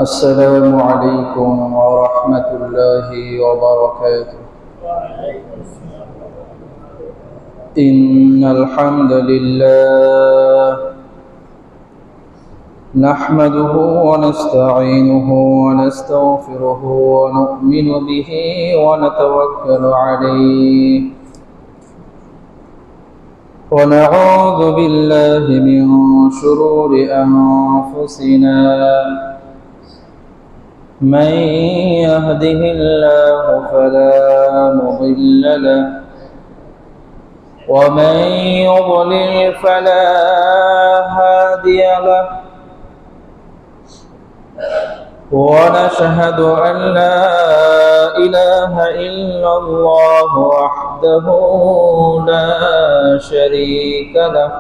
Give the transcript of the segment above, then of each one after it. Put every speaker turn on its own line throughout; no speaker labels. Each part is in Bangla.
السلام عليكم ورحمة الله وبركاته. إن الحمد لله نحمده ونستعينه ونستغفره ونؤمن به ونتوكل عليه ونعوذ بالله من شرور أنفسنا من يهده الله فلا مضل له ومن يضلل فلا هادي له ونشهد أن لا إله إلا الله وحده لا شريك له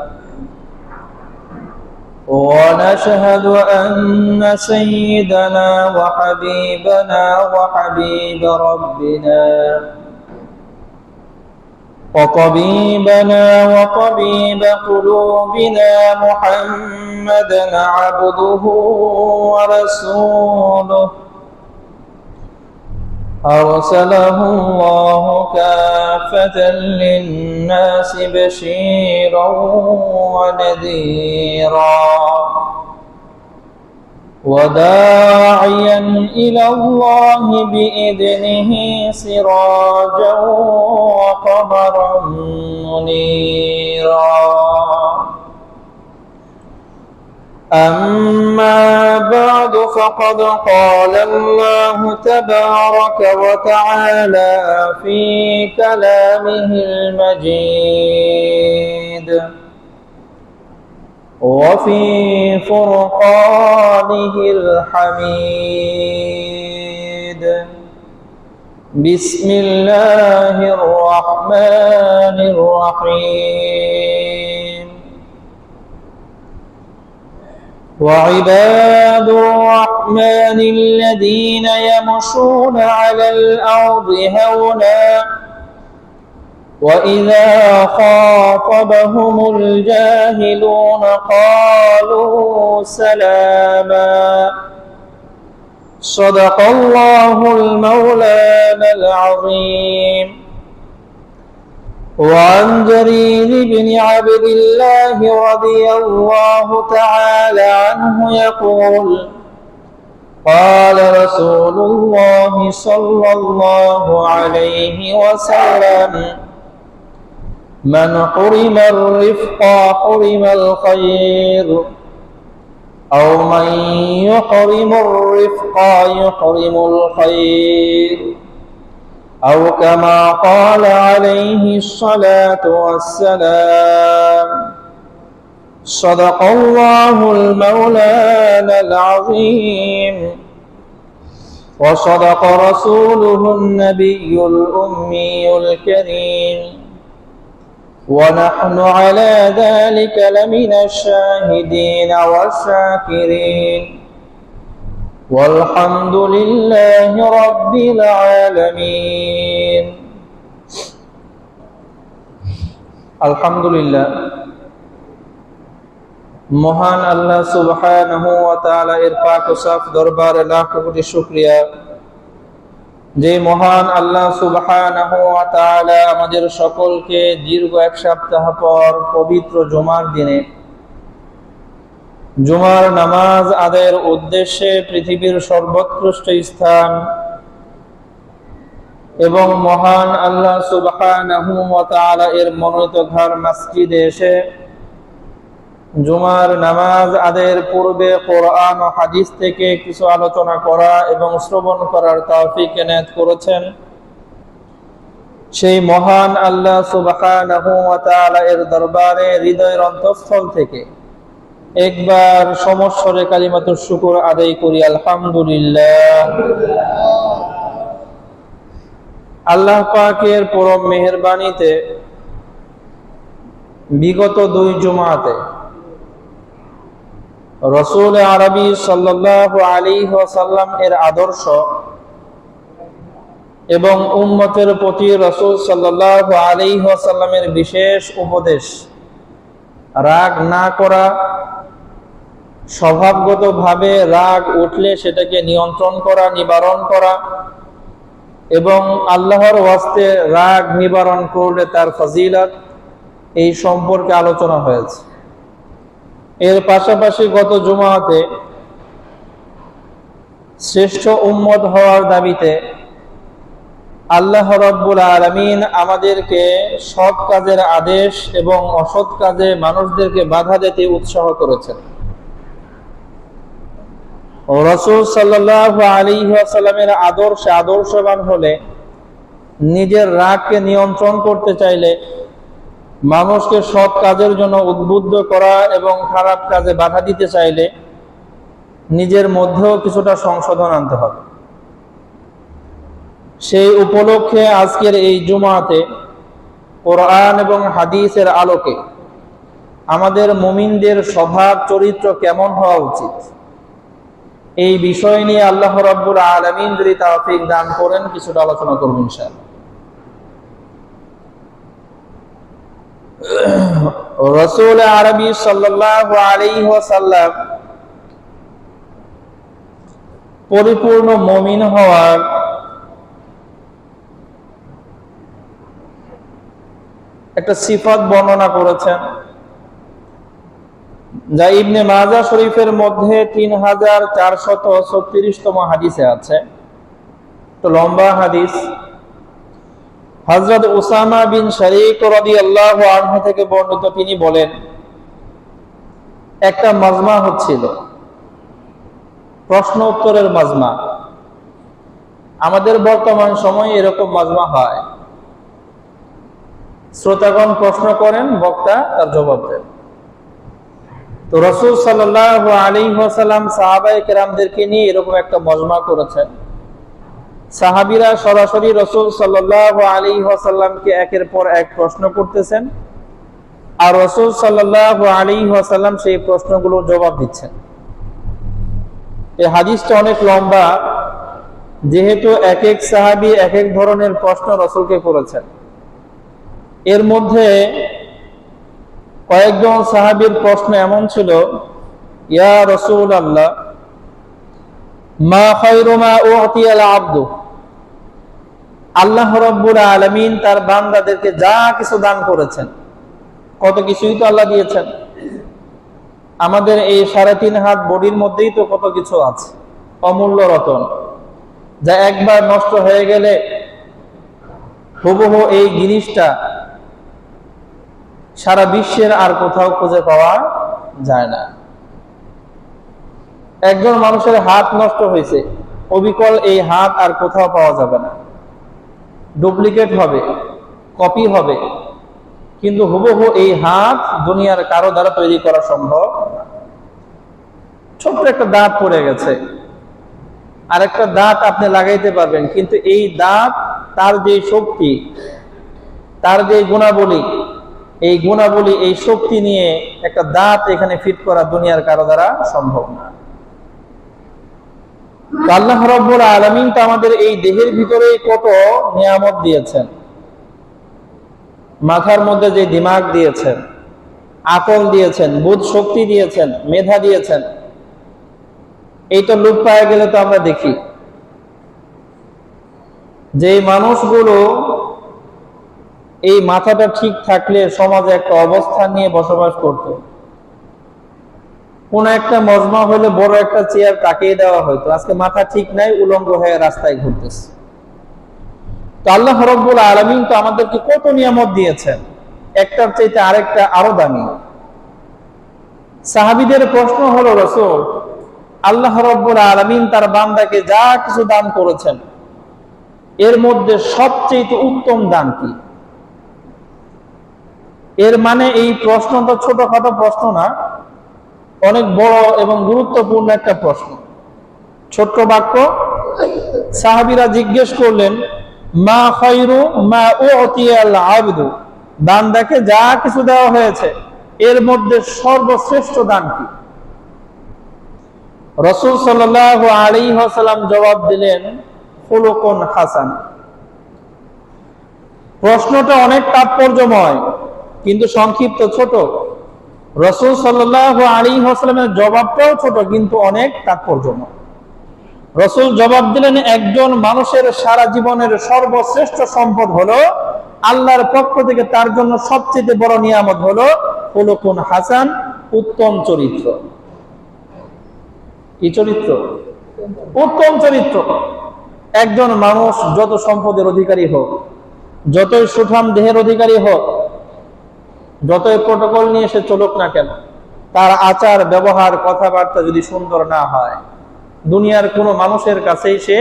ونشهد أن سيدنا وحبيبنا وحبيب ربنا وطبيبنا وطبيب قلوبنا محمدا عبده ورسوله أرسله الله كافة للناس بشيرا ونذيرا وداعيا إلى الله بإذنه سراجا وقمرا منيرا. أما بعد فقد قال الله تبارك وتعالى في كلامه المجيد وفي فرقانه الحميد. بسم الله الرحمن الرحيم. وعباد الرحمن الذين يمشون على الأرض هونا وإذا خاطبهم الجاهلون قالوا سلاما. صدق الله المولانا العظيم. وعن جرير بن عبد الله رضي الله تعالى عنه يقول قال رسول الله صلى الله عليه وسلم من حرم الرفق حرم الخير أو من يحرم الرفق يحرم الخير أو كما قال عليه الصلاة والسلام. صدق الله المولانا العظيم وصدق رسوله النبي الأمي الكريم ونحن على ذلك لمن الشاهدين والشاكرين والحمد لله رب العالمين. আলহামদুলিল্লাহ, মহান আল্লাহ সুবহানাহু ওয়া তাআলা এর পাক ও সাফ দরবারে লাখ কোটি শুকরিয়া যে মহান আল্লাহ সুবহানাহু ওয়া তাআলা আমাদের সকলকে দীর্ঘ এক সপ্তাহ পর পবিত্র জুমার দিনে জুমার নামাজ আদায়ের উদ্দেশ্যে পৃথিবীর সর্বোৎকৃষ্ট স্থান এবং মহান আল্লাহ সুবহানাহু ওয়া তাআলা এর মনোনীত ঘর মসজিদে এসে জুমার নামাজ আদায়ের পূর্বে কোরআন ও হাদিস থেকে কিছু আলোচনা করা এবং শ্রবণ করার তৌফিক এনায়েত করেছেন। সেই মহান আল্লাহ সুবহানাহু ওয়া তাআলা এর দরবারে হৃদয়ের অন্তঃস্থল থেকে একবার সমস্বরে কালিমাতুশ শুকর আদায় করি আলহামদুলিল্লাহ। আল্লাহ পাকের পরম মেহেরবানিতে বিগত 2 জুমাতে রাসূল আরবি সাল্লাল্লাহু আলাইহি ওয়াসাল্লাম এর আদর্শ এবং উম্মতের প্রতি রাসূল সাল্লাল্লাহু আলাইহি ওয়াসাল্লামের বিশেষ উপদেশ রাগ না করা, স্বভাবগতভাবে রাগ উঠলে সেটাকে নিয়ন্ত্রণ করা, নিবারণ করা, এবং আল্লাহর ওয়াস্তে রাগ নিবারণ করলে তার ফজিলত, এই সম্পর্কে আলোচনা হয়েছে। এর পাশাপাশি গত জুমাতে শ্রেষ্ঠ উম্মত হওয়ার দাবিতে আল্লাহ রাব্বুল আলামিন আমাদেরকে সৎ কাজের আদেশ এবং অসৎ কাজে মানুষদেরকে বাধা দিতে উৎসাহ করেছেন। রাসূল সাল্লাল্লাহু আলাইহি ওয়াসাল্লামের আদর্শে আদর্শবান হলে, নিজের রাগকে নিয়ন্ত্রণ করতে চাইলে, মানুষকে সৎ কাজের জন্য উদ্বুদ্ধ করা এবং খারাপ কাজে বাধা দিতে চাইলে নিজের মধ্যেও কিছুটা সংশোধন আনতে হবে। সেই উপলক্ষে আজকের এই জুমাতে কোরআন এবং হাদিসের আলোকে আমাদের মুমিনদের স্বভাব চরিত্র কেমন হওয়া উচিত, এই বিষয় নিয়ে আল্লাহ রাব্বুল আলামিন যদি তৌফিক দান করেন কিছুটা আলোচনা করব ইনশাআল্লাহ। রাসূল আরবি সাল্লাল্লাহু আলাইহি ওয়াসাল্লাম পরিপূর্ণ মুমিন হওয়ার একটা সিফাত বর্ণনা করেছেন, যা ইবনে মাজাহ শরীফের মধ্যে 3436তম হাদিসে আছে। তো লম্বা হাদিস। হযরত উসামা বিন শারীক রাদিয়াল্লাহু আনহু থেকে বর্ণিত, তিনি বলেন, একটা মাজমা হচ্ছিল, প্রশ্ন উত্তরের মাজমা। আমাদের বর্তমান সময়ে এরকম মাজমা হয়, শ্রোতাগণ প্রশ্ন করেন, বক্তা তার জবাব দেন। তো রাসূল সাল্লাল্লাহু আলাইহি ওয়াসাল্লাম সাহাবায়ে কেরামদেরকে নিয়ে এরকম একটা মাজমা করেছেন। সাহাবীরা সরাসরি রাসূল সাল্লাল্লাহু আলাইহি ওয়াসাল্লামকে একের পর এক প্রশ্ন করতেছেন, আর রাসূল সাল্লাল্লাহু আলাইহি ওয়াসাল্লাম সেই প্রশ্নগুলোর জবাব দিচ্ছেন। এই হাদিসটা অনেক লম্বা, যেহেতু এক এক সাহাবী এক এক ধরনের প্রশ্ন রাসূলকে করেছেন। এর মধ্যে কয়েকজন সাহাবীর প্রশ্ন এমন ছিল, ইয়া রাসূলুল্লাহ, মা খায়রু মা উতিয়াল আবদু, আল্লাহ রাব্বুল আলামিন তার বান্দাদেরকে যা কিছু দান করেছেন, কত কিছুই তো আল্লাহ দিয়েছেন। আমাদের এই 3.5 হাত বডির মধ্যেই তো কত কিছু আছে, অমূল্য রতন, যা একবার নষ্ট হয়ে গেলে হুবহু এই জিনিসটা সারা বিশ্বের আর কোথাও খুঁজে পাওয়া যায় না। একজন মানুষের হাত নষ্ট হয়েছে, অবিকল এই হাত আর কোথাও পাওয়া যাবে না, ডুপ্লিকেট হবে, কপি হবে, কিন্তু হুবহু এই হাত দুনিয়ার কারো দ্বারা তৈরি করা সম্ভব না। ছোট্ট একটা দাঁত পড়ে গেছে, আর একটা দাঁত আপনি লাগাইতে পারবেন, কিন্তু এই দাঁত, তার যে শক্তি, তার যে গুণাবলী, এই গুণাবলী, এই শক্তি নিয়ে একটা দাঁত এখানে ফিট করা দুনিয়ার কারো দ্বারা সম্ভব না। আল্লাহ রাব্বুল আলামিন তো আমাদের এই দেহের ভিতরে কত নিয়ামত দিয়েছেন। মাথার মধ্যে যে দিমাগ দিয়েছেন, আকল দিয়েছেন, বুধ শক্তি দিয়েছেন, মেধা দিয়েছেন, এই তো লোপ পায়ে গেলে তো আমরা দেখি যে মানুষগুলো এই মাথাটা ঠিক থাকলে সমাজে একটা অবস্থান নিয়ে বসবাস করত। কোন একটা মজমা হলে বড় একটা চেয়ার তাকিয়ে দেওয়া হয়তো, আজকে মাথা ঠিক নাই, উলঙ্গ হয়ে রাস্তায় ঘুরতেছে। তো আল্লাহ রাব্বুল আলামিন তো আমাদেরকে কত নিয়ামত দিয়েছেন, একটার চাইতে আরেকটা আরো দামি। সাহাবীদের প্রশ্ন হলো, রাসূল, আল্লাহ রাব্বুল আলামিন তার বান্দাকে যা কিছু দান করেছেন, এর মধ্যে সবচেয়ে উত্তম দান কি? এর মানে এই প্রশ্নটা ছোটখাটো প্রশ্ন না, অনেক বড় এবং গুরুত্বপূর্ণ একটা প্রশ্ন। ছোট্ট বাক্য। সাহাবীরা জিজ্ঞেস করলেন, মা খায়রু মা উতিয়াল আবদু, বান্দাকে যা কিছু দেওয়া হয়েছে এর মধ্যে সর্বশ্রেষ্ঠ দান কি? রাসূল সাল্লাল্লাহু আলাইহি ওয়াসাল্লাম জবাব দিলেন, খুলুকুন হাসান। প্রশ্নটা অনেক তাৎপর্যময়, কিন্তু সংক্ষিপ্ত, ছোট। রাসূল সাল্লাল্লাহু আলাইহি ওয়াসাল্লামের জবাবটাও ছোট কিন্তু অনেক তাৎপর্যময়। রাসূল জবাব দিলেন, একজন মানুষের সারা জীবনের সর্বশ্রেষ্ঠ সম্পদ হলো আল্লাহর পক্ষ থেকে তার জন্য সবচেয়ে বড় নিয়ামত হলো খুলুকুন হাসান, উত্তম চরিত্র। কি চরিত্র? উত্তম চরিত্র। একজন মানুষ যত সম্পদের অধিকারী হোক, যতই সুঠাম দেহের অধিকারী হোক, যতই প্রটোকল নিয়ে সে চলুক না কেন, তার আচার ব্যবহার কথাবার্তা যদি সুন্দর না হয়, দুনিয়ার কোনো মানুষের কাছেই সে,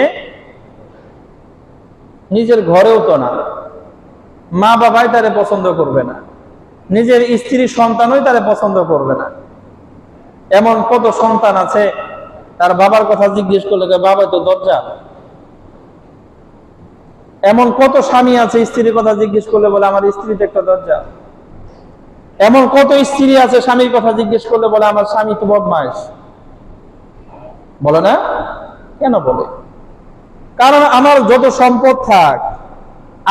নিজের ঘরেও তো না, মা বাবাই তারে পছন্দ করবে না, নিজের স্ত্রী সন্তানই তারে পছন্দ করবে না। এমন কত সন্তান আছে তার বাবার কথা জিজ্ঞেস করলে বাবা তো দরজা। এমন কত স্বামী আছে স্ত্রীর কথা জিজ্ঞেস করলে বলে আমার স্ত্রী তো একটা দরজা। এমন কত স্ত্রী আছে স্বামীর কথা জিজ্ঞেস করলে বলে আমার স্বামী তো বদমাইশ। বলে না? কেন বলে? কারণ আমার যত সম্পদ থাক,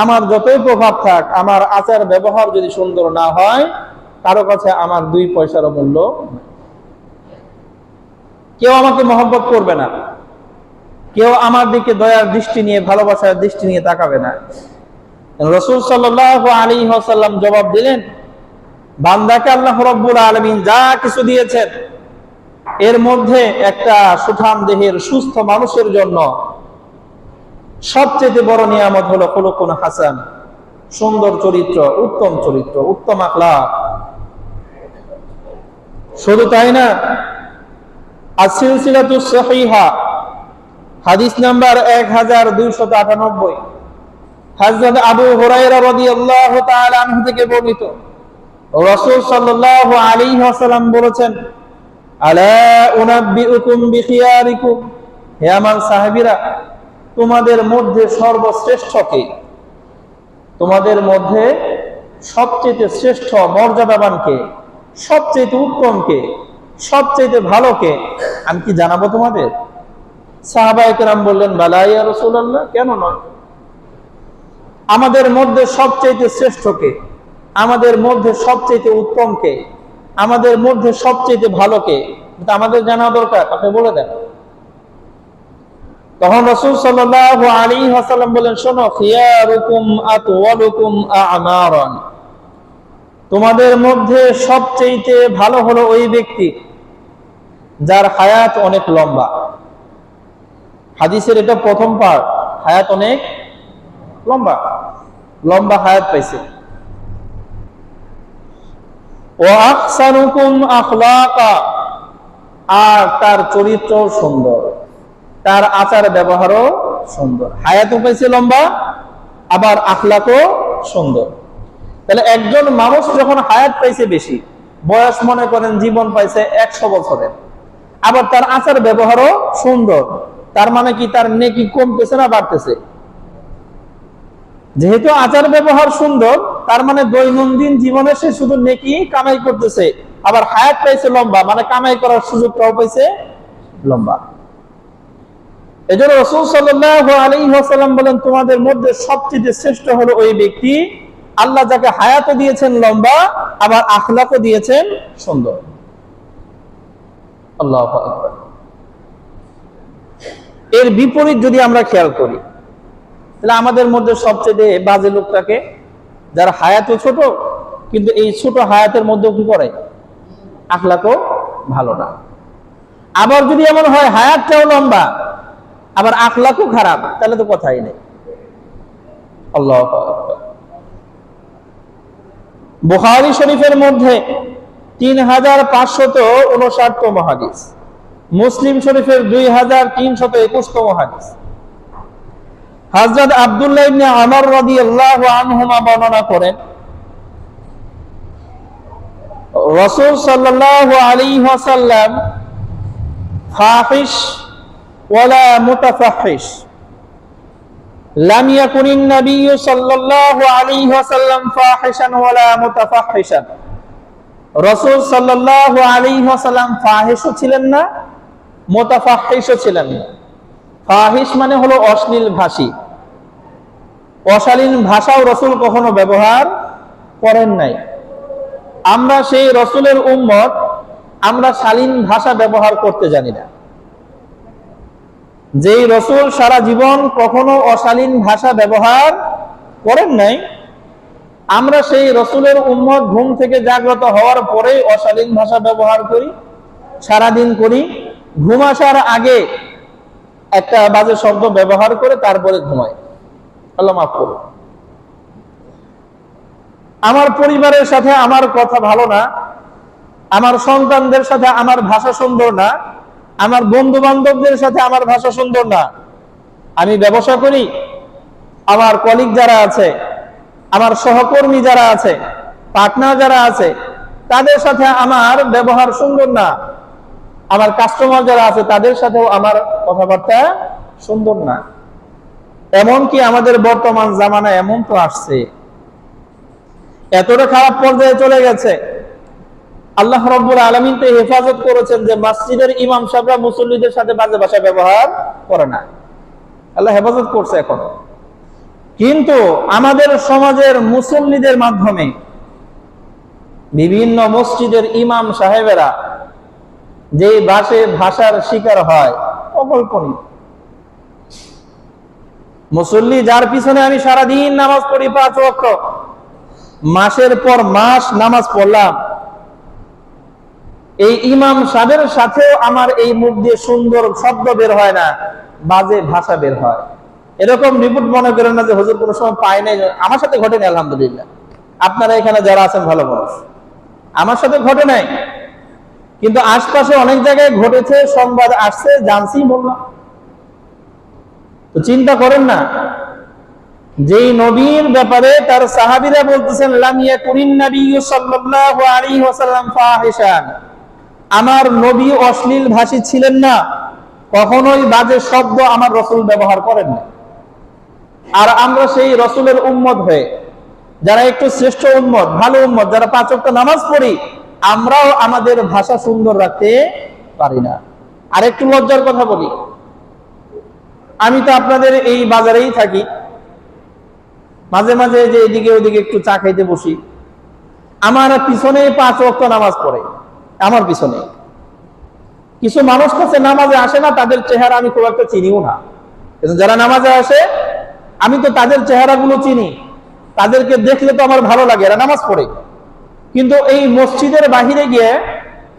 আমার যতই প্রভাব থাক, আমার আচার ব্যবহার যদি সুন্দর না হয়, কারো কাছে আমার 2 পয়সারও মূল্য। কেউ আমাকে মহব্বত করবে না, কেউ আমার দিকে দয়ার দৃষ্টি নিয়ে, ভালোবাসার দৃষ্টি নিয়ে তাকাবে না। রাসূল সাল্লাল্লাহু আলাইহি ওয়াসাল্লাম জবাব দিলেন, বান্দাকে আল্লাহ রাব্বুল আলামিন যা কিছু দিয়েছেন, এর মধ্যে একটা সুঠাম দেহের সুস্থ মানুষের জন্য সবচেয়ে বড় নিয়ামত হলো খুলুকুন হাসান, সুন্দর চরিত্র, উত্তম চরিত্র, উত্তম আখলাক। শুধু তাই না, আস-সিলসিলাতুস সহিহা হাদিস নাম্বার 1298, হযরত আবু হুরায়রা রাদিয়াল্লাহু তাআলা আনহু থেকে বর্ণিত, রাসূল সাল্লাল্লাহু আলাইহি ওয়াসাল্লাম বলেছেন, আলা উনাব্বিউকুম বিখিয়ারিকুম, হে আমার সাহাবীরা, তোমাদের মধ্যে সর্বশ্রেষ্ঠ কে? তোমাদের মধ্যে সবচেয়ে শ্রেষ্ঠ মর্যাদাবান কে? সবচেয়ে উত্তম কে? সবচেয়ে ভালো কে? আমি কি জানাবো তোমাদের? সাহাবায়ে কেরাম বললেন, বালা ইয়া রাসূলুল্লাহ, কেন নয়? আমাদের মধ্যে সবচেয়ে শ্রেষ্ঠ কে? আমাদের মধ্যে সবচেয়ে উত্তম কে? আমাদের মধ্যে সবচেয়ে ভালো কে? এটা আমাদের জানা দরকার, আপনি বলে দেন। তখন রাসূল সাল্লাল্লাহু আলাইহি ওয়াসাল্লাম বলেন, শোনো, খিয়ারুকুম আতওয়ালুকুম আমারান, তোমাদের মধ্যে সবচেয়ে ভালো হলো ওই ব্যক্তি যার হায়াত অনেক লম্বা। হাদিসের এটা প্রথম পার্ট, হায়াত অনেক লম্বা, লম্বা হায়াত পাইছে। ওয়া আহসানুকুম আখলাকা, আর তার চরিত্রও সুন্দর, তার আচার ব্যবহারও সুন্দর। হায়াতও পাইছে লম্বা, আবার আখলাকও সুন্দর। তাহলে একজন মানুষ যখন হায়াত পাইছে বেশি, বয়স মনে করেন জীবন পাইছে 100 বছরের, আবার তার আচার ব্যবহারও সুন্দর, তার মানে কি তার নেকি কমতেছে না বাড়তেছে? যেহেতু আচার ব্যবহার সুন্দর, তার মানে দৈনন্দিন জীবনে সে শুধু নেকি কামাই করতেছে, আবার হায়াত পাইছে লম্বা, মানে কামাই করার সুযোগটাও পাইছে লম্বা। এজন্য রাসূল সাল্লাল্লাহু আলাইহি ওয়াসাল্লাম বলেন, তোমাদের মধ্যে সবচেয়ে শ্রেষ্ঠ হলো ওই ব্যক্তি আল্লাহ যাকে হায়াতও দিয়েছেন লম্বা, আবার আখলাকও দিয়েছেন সুন্দর। আল্লাহু আকবার। এর বিপরীত যদি আমরা খেয়াল করি, তাহলে আমাদের মধ্যে সবচেয়ে বাজে লোকটাকে, যার হায়াতও ছোট, কিন্তু এই ছোট হায়াতের মধ্যেও কি করে? আখলাকও ভালো না। আবার যদি এমন হয় হায়াতটাও লম্বা, আবার আখলাকও খারাপ, তাহলে তো কথাই নেই। আল্লাহু আকবার। বুখারী শরীফের মধ্যে 3559তম হাদিস, মুসলিম শরীফের 2321তম হাদিস, হযরত আব্দুল্লাহ ইবনে আমর রাদিয়াল্লাহু আনহুমা বর্ণনা করেন, রাসূল সাল্লাল্লাহু আলাইহি ওয়াসাল্লাম ফাহিশ ওয়ালা মুতাফাহিশ, লাম ইয়াকুনিন নাবিয়্যু সাল্লাল্লাহু আলাইহি ওয়াসাল্লাম ফাহিশান ওয়ালা মুতাফাহিশান। রাসূল সাল্লাল্লাহু আলাইহি ওয়াসাল্লাম ফাহিশও ছিলেন না, মুতাফাহিশও ছিলেন না। ফাহিশ মানে হলো অশ্লীল ভাষী, অশালীন ভাষাও রাসূল কখনো ব্যবহার করেন নাই। আমরা সেই রসুলের উম্মত, আমরা শালীন ভাষা ব্যবহার করতে জানি না। যেই রসুল সারা জীবন কখনো অশালীন ভাষা ব্যবহার করেন নাই, আমরা সেই রসুলের উম্মত ঘুম থেকে জাগ্রত হওয়ার পরে অশালীন ভাষা ব্যবহার করি, সারাদিন করি, ঘুম আসার আগে একটা বাজে শব্দ ব্যবহার করে তারপরে ঘুমাই। আল্লাহ মাফ করুন। আমার পরিবারের সাথে আমার কথা ভালো না, আমার সন্তানদের সাথে আমার ভাষা সুন্দর না, আমার বন্ধু বান্ধবদের সাথে আমার ভাষা সুন্দর না। আমি ব্যবসা করি, আমার কলিগ যারা আছে, আমার সহকর্মী যারা আছে, পার্টনার যারা আছে, তাদের সাথে আমার ব্যবহার সুন্দর না। আমার কাস্টমার যারা আছে তাদের সাথেও আমার কথাবার্তা সুন্দর না। এমনকি আমাদের বর্তমান জামানায় এমন তো আসছে, এতটা খারাপ পর্যায়ে চলে গেছে, আল্লাহ রাব্বুল আলামিন তো হেফাজত করেছেন যে মসজিদের ইমাম সাহেবরা মুসল্লিদের সাথে বাজে ভাষা ব্যবহার করে না। আল্লাহ হেফাজত করছে এখনো। কিন্তু আমাদের সমাজের মুসল্লিদের মাধ্যমে বিভিন্ন মসজিদের ইমাম সাহেবেরা যে ভাষার শিকার হয় অকল্পনীয়। মুসল্লি যার পিছনে আমি সারাদিন নামাজ পড়ি 5 ওয়াক্ত, মাসের পর মাস নামাজ পড়লাম, এই ইমাম সাহেবের সাথেও আমার এই মুখ দিয়ে সুন্দর শব্দ বের হয় না, বাজে ভাষা বের হয়। এরকম রিপোর্ট মনে করেন না যে হুজুর কোনো সময় পাই নাই। আমার সাথে ঘটেনি, আলহামদুলিল্লাহ। আপনারা এখানে যারা আছেন ভালো মানুষ, আমার সাথে ঘটে নাই, কিন্তু আশপাশে অনেক জায়গায় ঘটেছে, সংবাদ আসছে, জানছি, বললাম। তো চিন্তা করেন না, যেই নবীর ব্যাপারে তার সাহাবীরা বলতেছেন লাম ইয়াকুনিন নাবিয়্যু সাল্লাল্লাহু আলাইহি ওয়াসাল্লাম ফাহিশান, আমার নবী অশ্লীল ভাষী ছিলেন না, কখনোই বাজে শব্দ আমার রাসূল ব্যবহার করেন না। আর আমরা সেই রাসূলের উম্মত হয়ে যারা একটু শ্রেষ্ঠ উম্মত, ভালো উম্মত, যারা 5 ওয়াক্ত নামাজ পড়ি, আমরাও আমাদের ভাষা সুন্দর রাখতে পারি না। আর একটু লজ্জার কথা বলি, আমি তো আপনাদের এই বাজারেই থাকি, মাঝে মাঝে যে এদিকে ওদিকে একটু চা খাইতে বসি, আমার পিছনে 5 ওয়াক্ত নামাজ পড়ে, আমার পিছনে কিছু মানুষ কাছে নামাজে আসে না, তাদের চেহারা আমি খুব একটা চিনিও না, কিন্তু যারা নামাজে আসে আমি তো তাদের চেহারাগুলো চিনি, তাদেরকে দেখলে তো আমার ভালো লাগে, এরা নামাজ পড়ে। কিন্তু এই মসজিদের বাহিরে গিয়ে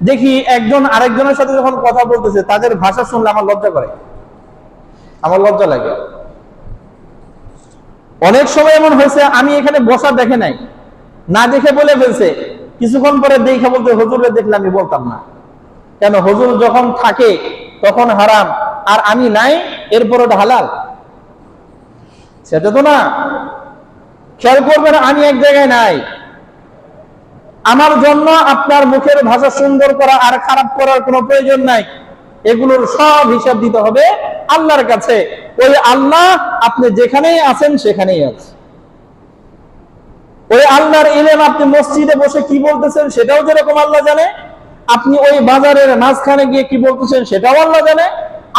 দেখি একজন আরেকজনের সাথে যখন কথা বলতেছে, তাদের ভাষা শুনলে আমার লজ্জা করে, আমার লজ্জা লাগে। অনেক সময় এমন হয়েছে আমি এখানে বসা দেখে নাই, না দেখে বলে ফেলছে, কিছুক্ষণ পরে দেখে বলতে হুজুরে দেখলে আমি বলতাম না। কেন? হুজুর যখন থাকে তখন হারাম, আর আমি নাই এরপর ওটা হালাল, সেটা তো না। খেয়াল করবেন, আমি এক জায়গায় নাই, আমার জন্য আপনার মুখের ভাষা সুন্দর করা আর খারাপ করার কোনো প্রয়োজন নাই। এগুলোর সব হিসাব দিতে হবে আল্লাহর কাছে। ওই আল্লাহ আপনি যেখানেই আছেন সেখানেই আছে। ওই আল্লাহর ইলম আপনি মসজিদে বসে কি বলতেছেন সেটাও যেরকম আল্লাহ জানে, আপনি ওই বাজারের মাঝখানে গিয়ে কি বলতেছেন সেটাও আল্লাহ জানে,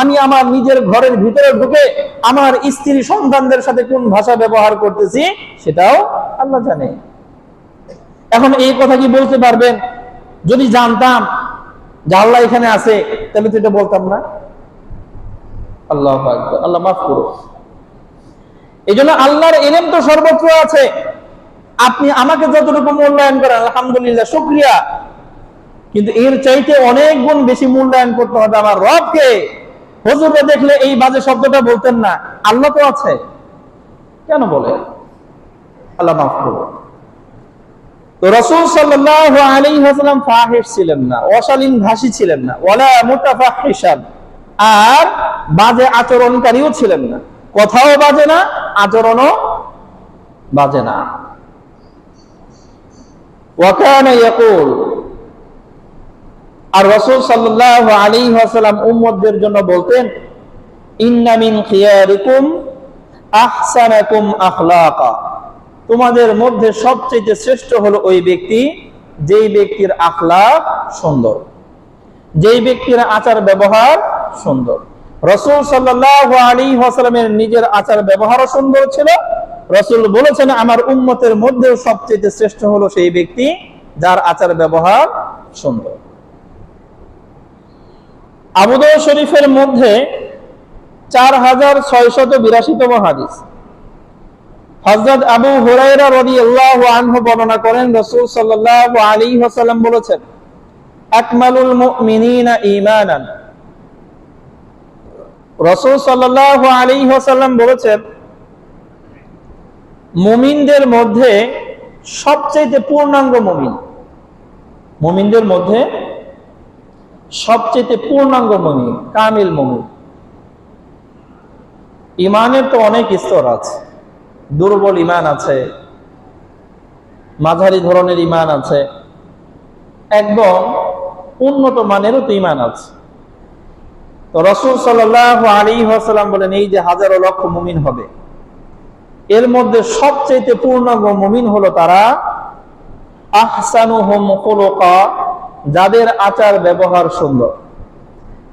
আমি আমার নিজের ঘরের ভিতরে ঢুকে আমার স্ত্রী সন্তানদের সাথে কোন ভাষা ব্যবহার করতেছি সেটাও আল্লাহ জানে। এখন এই কথা কি বলতে পারবেন? যদি জানতাম যে আল্লাহ এখানে আছে তাহলে তো এটা বলতাম না। আল্লাহু আকবার, আল্লাহ মাফ করুন। এই জন্য আল্লাহর ইলম তো সর্বত্র আছে। আপনি আমাকে যতটুকু মূল্যায়ন করেন আলহামদুলিল্লাহ, শুকরিয়া, কিন্তু এর চাইতে অনেক গুণ বেশি মূল্যায়ন করতে হবে আমার রবকে। হুজুরকে দেখলে এই বাজে শব্দটা বলতেন না, আল্লাহ তো আছে, কেন বলে? আল্লাহ মাফ করুন। তো রাসূল সাল্লাল্লাহু আলাইহি ওয়াসাল্লাম ফাহিশ ছিলেন না, অশালীন ভাষী ছিলেন না, ওয়ালা মুতাফাহিশান, আর বাজে আচরণকারীও ছিলেন না। কথাও বাজে না, আচরণও বাজে না। ওয়া কানা ইয়াকুল, আর রাসূল সাল্লাল্লাহু আলাইহি ওয়াসাল্লাম উম্মতদের জন্য বলতেন, ইন্না মিন খিয়ারিকুম আহসানাকুম আখলাকা, তোমাদের মধ্যে সবচেয়ে শ্রেষ্ঠ হলো ওই ব্যক্তি যেই ব্যক্তির আখলাক সুন্দর, যেই ব্যক্তির আচার ব্যবহার সুন্দর। রাসূল সাল্লাল্লাহু আলাইহি ওয়াসাল্লামের নিজের আচার ব্যবহারও সুন্দর ছিল। রাসূল বলেছেন আমার উম্মতের মধ্যে সবচেয়ে শ্রেষ্ঠ হলো সেই ব্যক্তি যার আচার ব্যবহার সুন্দর। আবু দাউদ শরীফের মধ্যে 4682তম হাদিস, হযরত আবু হুরায়রা রাদিয়াল্লাহু আনহু বর্ণনা করেন, রাসূল সাল্লাল্লাহু আলাইহি ওয়াসাল্লাম বলেছেন, আকমালুল মুমিনিনা ঈমানান, রাসূল সাল্লাল্লাহু আলাইহি ওয়াসাল্লাম বলেছেন, মুমিনদের মধ্যে সবচেয়ে পূর্ণাঙ্গ মুমিন, মুমিনদের মধ্যে সবচেয়ে পূর্ণাঙ্গ মুমিন, কামিল মুমিন। ইমানের তো অনেক স্তর আছে, দুর্বল ইমান আছে, মাঝারি ধরনের ইমান আছে, একদম উন্নত মানেরও তো ইমান আছে। তো রাসূল সাল্লাল্লাহু আলাইহি ওয়াসাল্লাম বলেন, এই যে হাজারো লক্ষ মুমিন হবে, এর মধ্যে সবচেয়ে পূর্ণাঙ্গ মুমিন হলো তারা আহসানুহুম খুলুকা, যাদের আচার ব্যবহার সুন্দর,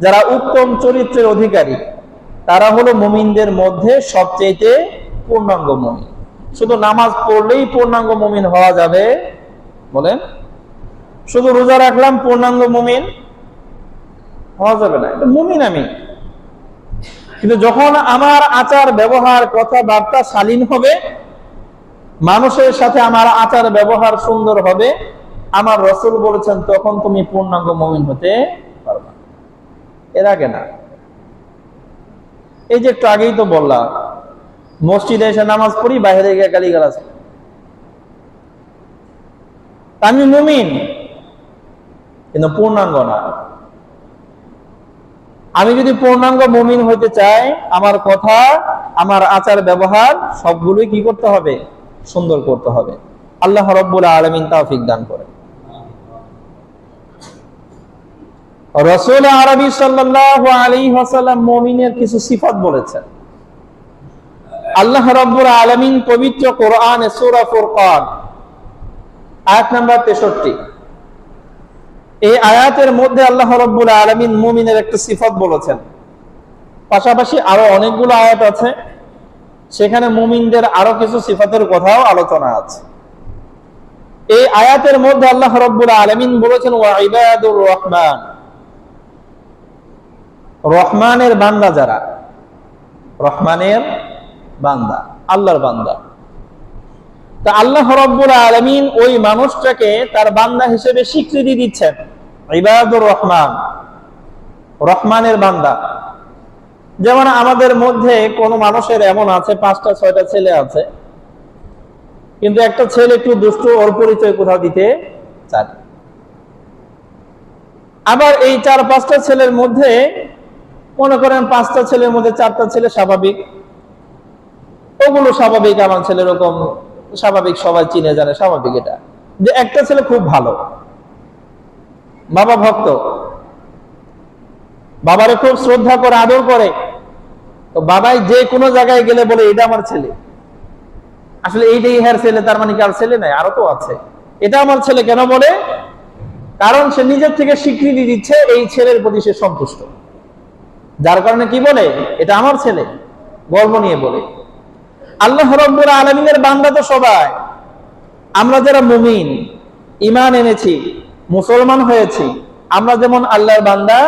যারা উত্তম চরিত্রের অধিকারী, তারা হলো মুমিনদের মধ্যে সবচেয়ে পূর্ণাঙ্গ মুমিন। শুধু নামাজ পড়লেই পূর্ণাঙ্গ মুমিন হওয়া যাবে? বলেন, শুধু রোজা রাখলাম পূর্ণাঙ্গ মুমিন হওয়া যাবে না, এটা মুমিন আমি। কিন্তু যখন আমার আচার ব্যবহার কথাবার্তা শালীন হবে, মানুষের সাথে আমার আচার ব্যবহার সুন্দর হবে, আমার রাসূল বলেছেন, তখন তুমি পূর্ণাঙ্গ মুমিন হতে পারবে, এর আগে না। এই যে একটু আগেই তো বললাম, মসজিদে এসে নামাজ পড়ি, বাইরে গিয়ে গালিগালাজ, আমি মুমিন কিন্তু পূর্ণাঙ্গ না। আমি যদি পূর্ণাঙ্গ মুমিন হতে চাই, আমার কথা, আমার আচার ব্যবহার সবগুলোই কি করতে হবে? সুন্দর করতে হবে। আল্লাহ রাব্বুল আলামিন তৌফিক দান করেন। রাসূল আরবি সাল্লাল্লাহু আলাইহি ওয়াসাল্লাম মুমিনের কিছু সিফাত বলেছেন। আল্লাহ রাব্বুল আলামিন পবিত্র কোরআনে সূরা ফুরকান আয়াত নাম্বার 63, এই আয়াতের মধ্যে আল্লাহ রাব্বুল আলামিন মুমিনের একটা সিফাত বলেছেন। পাশাপাশি আরো অনেকগুলো আয়াত আছে, সেখানে মুমিনদের আরো কিছু সিফাতের কথাও আলোচনা আছে। এই আয়াতের মধ্যে আল্লাহ রাব্বুল আলামিন বলেছেন, ওয়া ইবাদুর রহমান, রহমানের বান্দা যারা, রহমানের বান্দা, আল্লাহর বান্দা। তা আল্লাহ রাব্বুল আলামিন ওই মানুষটাকে তার বান্দা হিসেবে স্বীকৃতি দিচ্ছেন, ইবাদুর রহমান, রহমানের বান্দা। যেমন আমাদের মধ্যে কোন মানুষের এমন আছে 5টা 6টা ছেলে আছে, কিন্তু একটা ছেলে একটু দুষ্ট, ওর পরিচয় কোথাও দিতে চায়। আবার এই 4-5টা ছেলের মধ্যে মনে করেন 5টা ছেলের মধ্যে 4টা ছেলে স্বাভাবিক, ওগুলো স্বাভাবিক, আমার ছেলে এরকম স্বাভাবিক, সবাই চিনে জানে, স্বাভাবিক। এটা যে একটা ছেলে খুব ভালো, বাবা ভক্ত, বাবারে খুব শ্রদ্ধা করে, আদর করে, তো বাবাই যে কোনো জায়গায় গেলে বলে এটা আমার ছেলে। আসলে এইটাই হ্যার ছেলে, তার মানে কার ছেলে নাই, আরো তো আছে। এটা আমার ছেলে কেন বলে? কারণ সে নিজের থেকে স্বীকৃতি দিচ্ছে, এই ছেলের প্রতি সে সন্তুষ্ট, যার কারণে কি বলে, এটা আমার ছেলে, গর্ব নিয়ে বলে। আল্লাহ রাব্বুল আলামিনের বান্দা তো সবাই, আমরা যারা মুমিন, ঈমান এনেছি, মুসলমান হয়েছি, আমরা যেমন আল্লাহর বান্দা,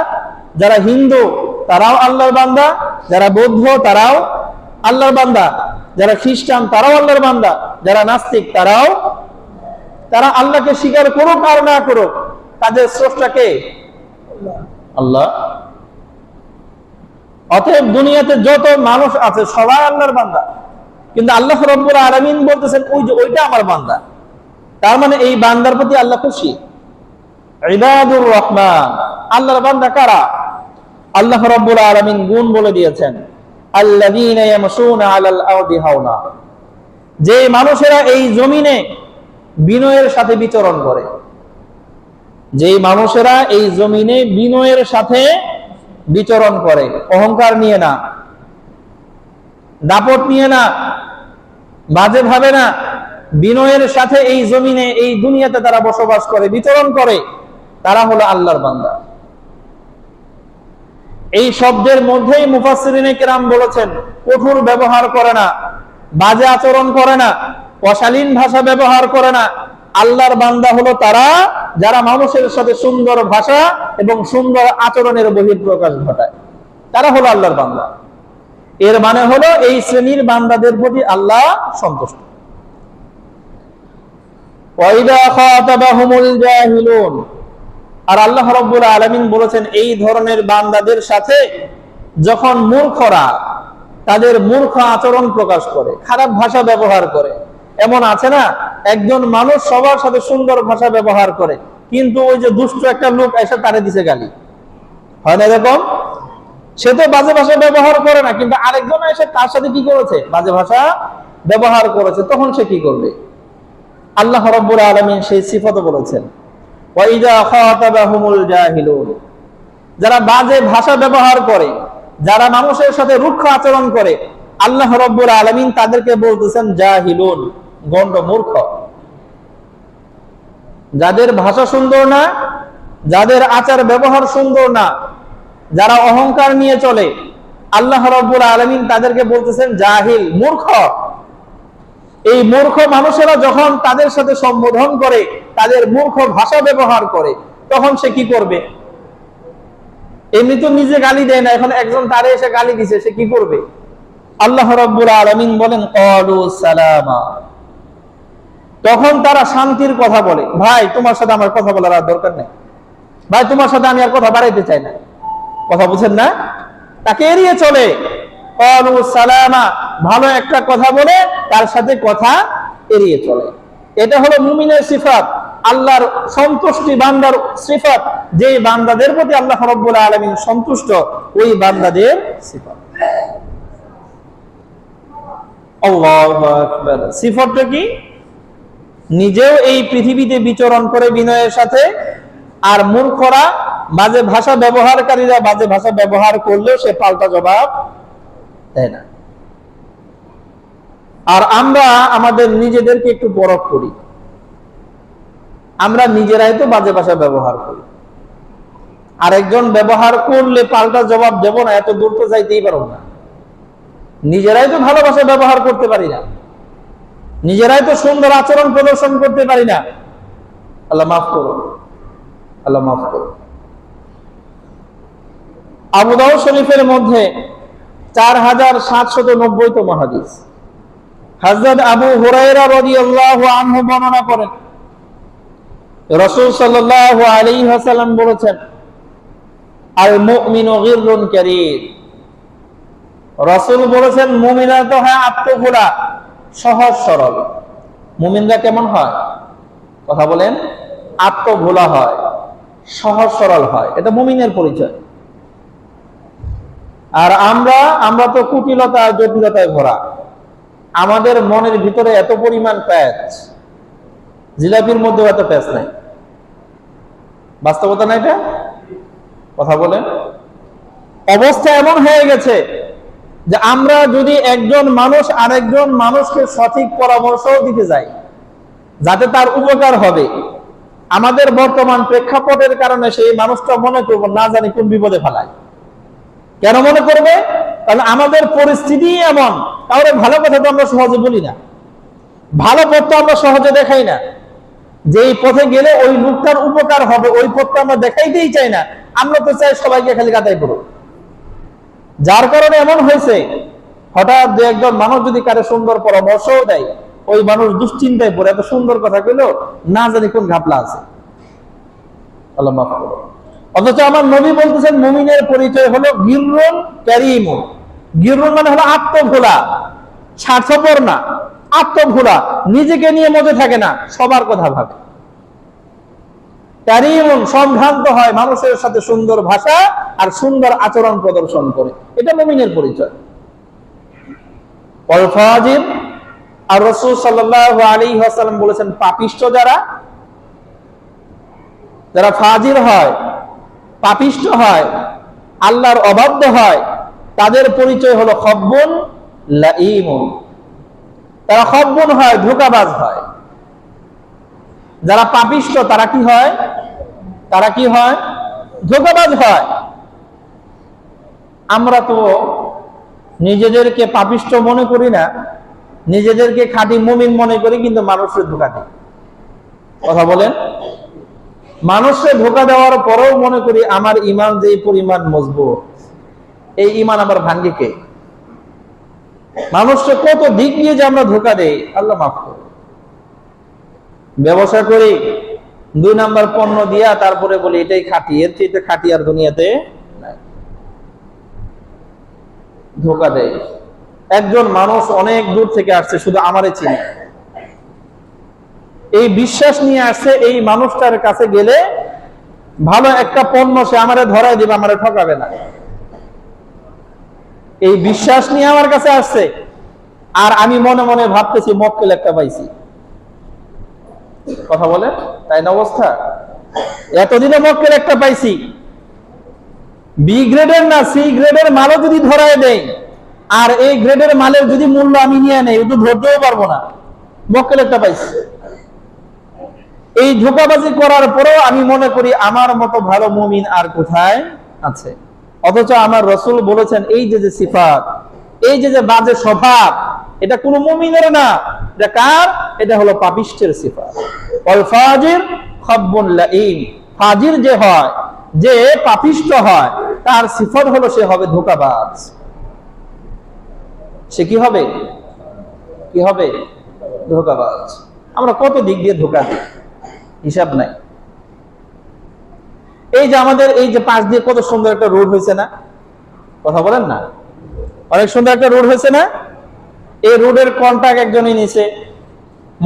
যারা হিন্দু তারাও আল্লাহর বান্দা, যারা বৌদ্ধ তারাও আল্লাহর বান্দা, যারা খ্রিস্টান তারাও আল্লাহর বান্দা, যারা নাস্তিক তারাও, তারা আল্লাহকে স্বীকার করুক আর না করুক, তাদের স্রষ্টাকে আল্লাহ। অতএব দুনিয়াতে যত মানুষ আছে সবাই আল্লাহর বান্দা, কিন্তু আল্লাহ রাব্বুল আলামিন বলতেছেন, ওই যে ওইটা আমার বান্দা, তার মানে এই বান্দার প্রতি আল্লাহ খুশি। ইবাদুর রহমান, আল্লাহর বান্দা কারা? আল্লাহ রাব্বুল আলামিন গুণ বলে দিয়েছেন, আল্লাযীনা ইয়ামশুনা আলাল আরদি হাওনা, যে মানুষেরা এই জমিনে বিনয়ের সাথে বিচরণ করে, যে মানুষেরা এই জমিনে বিনয়ের সাথে বিচরণ করে, অহংকার নিয়ে না, দাপট নিয়ে না, বাজে ভাবে না, বিনয়ের সাথে এই জমিনে, এই দুনিয়াতে তারা বসবাস করে, বিচরণ করে, তারা হলো আল্লাহর বান্দা। এই শব্দের মধ্যেই মুফাসসিরিনে কেরাম বলেছেন, কঠোর ব্যবহার করে না, বাজে আচরণ করে না, অশালীন ভাষা ব্যবহার করে না, আল্লাহর বান্দা হলো তারা যারা মানুষের সাথে সুন্দর ভাষা এবং সুন্দর আচরণের বহিঃপ্রকাশ ঘটায়, তারা হলো আল্লাহর বান্দা। এর মানে হলো এই শ্রেণীর বান্দাদের প্রতি আল্লাহ সন্তুষ্ট। ওয়াইদা খাতাবাহুমুল জাহিলুন, আর আল্লাহ রাব্বুল আলামিন বলেছেন এই ধরনের বান্দাদের সাথে যখন মূর্খরা তাদের মূর্খ আচরণ প্রকাশ করে, খারাপ ভাষা ব্যবহার করে। এমন আছে না, একজন মানুষ সবার সাথে সুন্দর ভাষা ব্যবহার করে, কিন্তু ওই যে দুষ্ট একটা লোক এসে তারে দিছে গালি, হয় না এরকম? সে তো বাজে ভাষা ব্যবহার করে না, কিন্তু আরেকজন এসে তার সাথে কি করেছে, বাজে ভাষা ব্যবহার করেছে, তখন সে কি করবে? আল্লাহ রাব্বুল আলামিন সেই সিফাত বলেছেন, ওয়াইদা খাতাবাহুমুল জাহিলুন, যারা বাজে ভাষা ব্যবহার করে, যারা মানুষের সাথে রুক্ষ আচরণ করে, আল্লাহ রাব্বুল আলামিন তাদেরকে বলতেছেন জাহিলুন, গণ্ড মূর্খ। যাদের ভাষা সুন্দর না, যাদের আচার ব্যবহার সুন্দর না, যারা অহংকার নিয়ে চলে, আল্লাহ রাব্বুল আলামিন তাদেরকে বলতেছেন জাহিল, মূর্খ। এই মূর্খ মানুষেরা যখন তাদের সাথে সম্বোধন করে, তাদের মূর্খ ভাষা ব্যবহার করে, তখন সে কি করবে? এমনি তো নিজে গালি দেয় না, এখন একজন তারে এসে গালি দিছে, সে কি করবে? আল্লাহ রাব্বুল আলামিন বলেন ক্বালু সালামা, তখন তারা শান্তির কথা বলে। ভাই তোমার সাথে আমার কথা বলার আর দরকার নেই, ভাই তোমার সাথে আমি আর কথা বাড়াইতে চাই না, কথা বুঝেন না? তাকে এড়িয়ে চলে। ক্বালু সালামা, ভালো একটা কথা বলে তার সাথে কথা এড়িয়ে চলে। এটা হলো মুমিনের সিফাত, আল্লাহর সন্তুষ্টি বান্দার সিফাত। যে বান্দাদের প্রতি আল্লাহ রাব্বুল আলামিন সন্তুষ্ট, ওই বান্দাদের সিফাত। আল্লাহু আকবার। সিফাতটা কি? নিজেও এই পৃথিবীতে বিচরণ করে বিনয়ের সাথে, আর মূর্খরা বাজে ভাষা ব্যবহারকারীরা বাজে ভাষা ব্যবহার করলেও সে পাল্টা জবাব দেয় না। আর আমরা আমাদের নিজেদেরকে একটু পরখ করি, আমরা নিজেরাই তো বাজে ভাষা ব্যবহার করি, আরেকজন ব্যবহার করলে পাল্টা জবাব দেব না, এত দূর তো যাইতেই পারবো না। নিজেরাই তো ভালো ভাষা ব্যবহার করতে পারি না, নিজেরাই তো সুন্দর আচরণ প্রদর্শন করতে পারি না। আল্লাহ মাফ করো, আল্লাহ মাফ করো। আবু দাউদ শরীফের মধ্যে 4790তম হাদিস, হযরত আবু হুরায়রা রাদিয়াল্লাহু আনহু বর্ণনা করেন, রাসূল সাল্লাল্লাহু আলাইহি ওয়াসাল্লাম বলেছেন, আল মুমিনু গিররুন কারীম। রাসূল বলেছেন মুমিনরা তো হয় আত্মভোলা, সহজ সরল। মুমিনরা কেমন হয়? কথা বলেন। আত্মভোলা হয়, সহজ সরল হয়, এটা মুমিনের পরিচয়। আর আমরা তো কুটিলতা আর জটিলতায় ভরা। আমাদের মনের ভিতরে এত পরিমাণ প্যাঁচ, জিলাপির মধ্যেও এত প্যাঁচ নাই। বাস্তবতা না এটা? কথা বলেন। অবস্থা এমন হয়ে গেছে যে আমরা যদি একজন মানুষ আরেকজন মানুষকে সঠিক পরামর্শ দিতে যাই যাতে তার উপকার হবে, আমাদের বর্তমান প্রেক্ষাপটের কারণে সেই মানুষটা মনে করবো না জানি কোন বিপদে ফেলায়। কেন মনে করবে? কারণ আমাদের পরিস্থিতি এমন, কারণ ভালো কথা তো আমরা সহজে বলি না, ভালো পথ তো আমরা সহজে দেখাই না। যেই পথে গেলে ওই লোকটার উপকার হবে ওই পথটা আমরা দেখাইতেই চাই না, আমরা তো চাই সবাইকে খালি কাটাই পড়ো। যার কারণে এমন হয়েছে, হঠাৎ যে একজন মানুষ যদি কারো সুন্দর পরামর্শ দেয়, ওই মানুষ দুশ্চিন্তায় পড়ে, এত সুন্দর কথা কইলো না জানি কোন ঘাপলা আছে। আল্লাহ মাফ করো। অথচ আমার নবী বলতেছেন মুমিনের পরিচয় হলো গিররুন কারীমুন। গিররুন মানে হলো আত্মভোলা, স্বার্থপর না, আত্মভোলা, নিজেকে নিয়ে মজে থাকে না, সবার কথা ভাবে। কারীমুন সম্ভ্রান্ত হয়, মানুষের সাথে সুন্দর ভাষা আর সুন্দর আচরণ প্রদর্শন করে, এটা মুমিনের পরিচয়। ওয়াল ফাজির, আর রাসূল সাল্লাল্লাহু আলাইহি ওয়াসাল্লাম বলেছেন পাপিষ্ঠ যারা ফাজির হয়, পাপিষ্ঠ হয়, আল্লাহর অবাধ্য হয়, তাদের পরিচয় হলো খব্বুন লাঈমুন। তারা খব্বুন হয়, ধোঁকাবাজ হয়। যারা পাপিষ্ঠ তারা কি হয়? তারা কি হয়? ধোঁকাবাজ হয়। আমরা তো নিজেদেরকে পাপিষ্ঠ মনে করি না, নিজেদেরকে খাঁটি মুমিন মনে করি, কিন্তু মানুষের ধোঁকা দিই। কথা বলেন। মানুষকে ধোকা দেওয়ার পরেও মনে করি আমার ঈমান যে পরিমাণ মজবুত, এই ঈমান আবার ভাঙ্গে কে? মানুষকে কত দিক দিয়ে যে আমরা ধোকা দেই, আল্লাহ মাফ করুন। ব্যবসা করি, 2 নাম্বার পণ্য দিয়া তারপরে বলি এটাই খাঁটি, এর চেয়ে খাঁটি আর দুনিয়াতে নাই। ধোকা দেয়। একজন মানুষ অনেক দূর থেকে আসছে, শুধু আমারে চিনে, এই বিশ্বাস নিয়ে আসছে এই মানুষটার কাছে গেলে ভালো একটা পণ্য সে আমারে ধরায় দিবে, আমারে ঠকাবে না, এই বিশ্বাস নিয়ে আমার কাছে আসছে। আর আমি মনে মনে ভাবতেছি মক্কেল একটা পাইছি। কথা বলে, তাই না অবস্থা? এতদিনে মক্কেল একটা পাইছি, বি গ্রেডের না সি গ্রেডের মালও যদি ধরায় দেয়, আর এই গ্রেডের মালের যদি মূল্য আমি নিয়ে নেই, একটু ধরতেও পারবো না, মক্কেল একটা পাইছি। এই ধোঁকাবাজি করার পরেও আমি মনে করি আমার মতো ভালো মুমিন আর কোথায় আছে? অথচ আমার রাসূল বলেছেন এই যে যে সিফাত, এই যে যে বাজে স্বভাব, এটা কোনো মুমিনের না। এটা কার? এটা হলো পাপিষ্ঠের সিফাত। ওয়াল ফাজির খাব্বুন লাঈন, ফাজির যে হয়, যে পাপিষ্ঠ হয়, তার সিফাত হলো সে হবে ধোঁকাবাজ। সে কি হবে? কি হবে? ধোঁকাবাজ। আমরা কত দিক দিয়ে ধোঁকা দিই, হিসাব নাই। এই যে আমাদের এই যে পাশ দিয়ে কত সুন্দর একটা রোড হয়েছে না? কথা বলেন না, অনেক সুন্দর একটা রোড হয়েছে না? এই রোডের কন্ট্রাক্ট একজনই নিছে,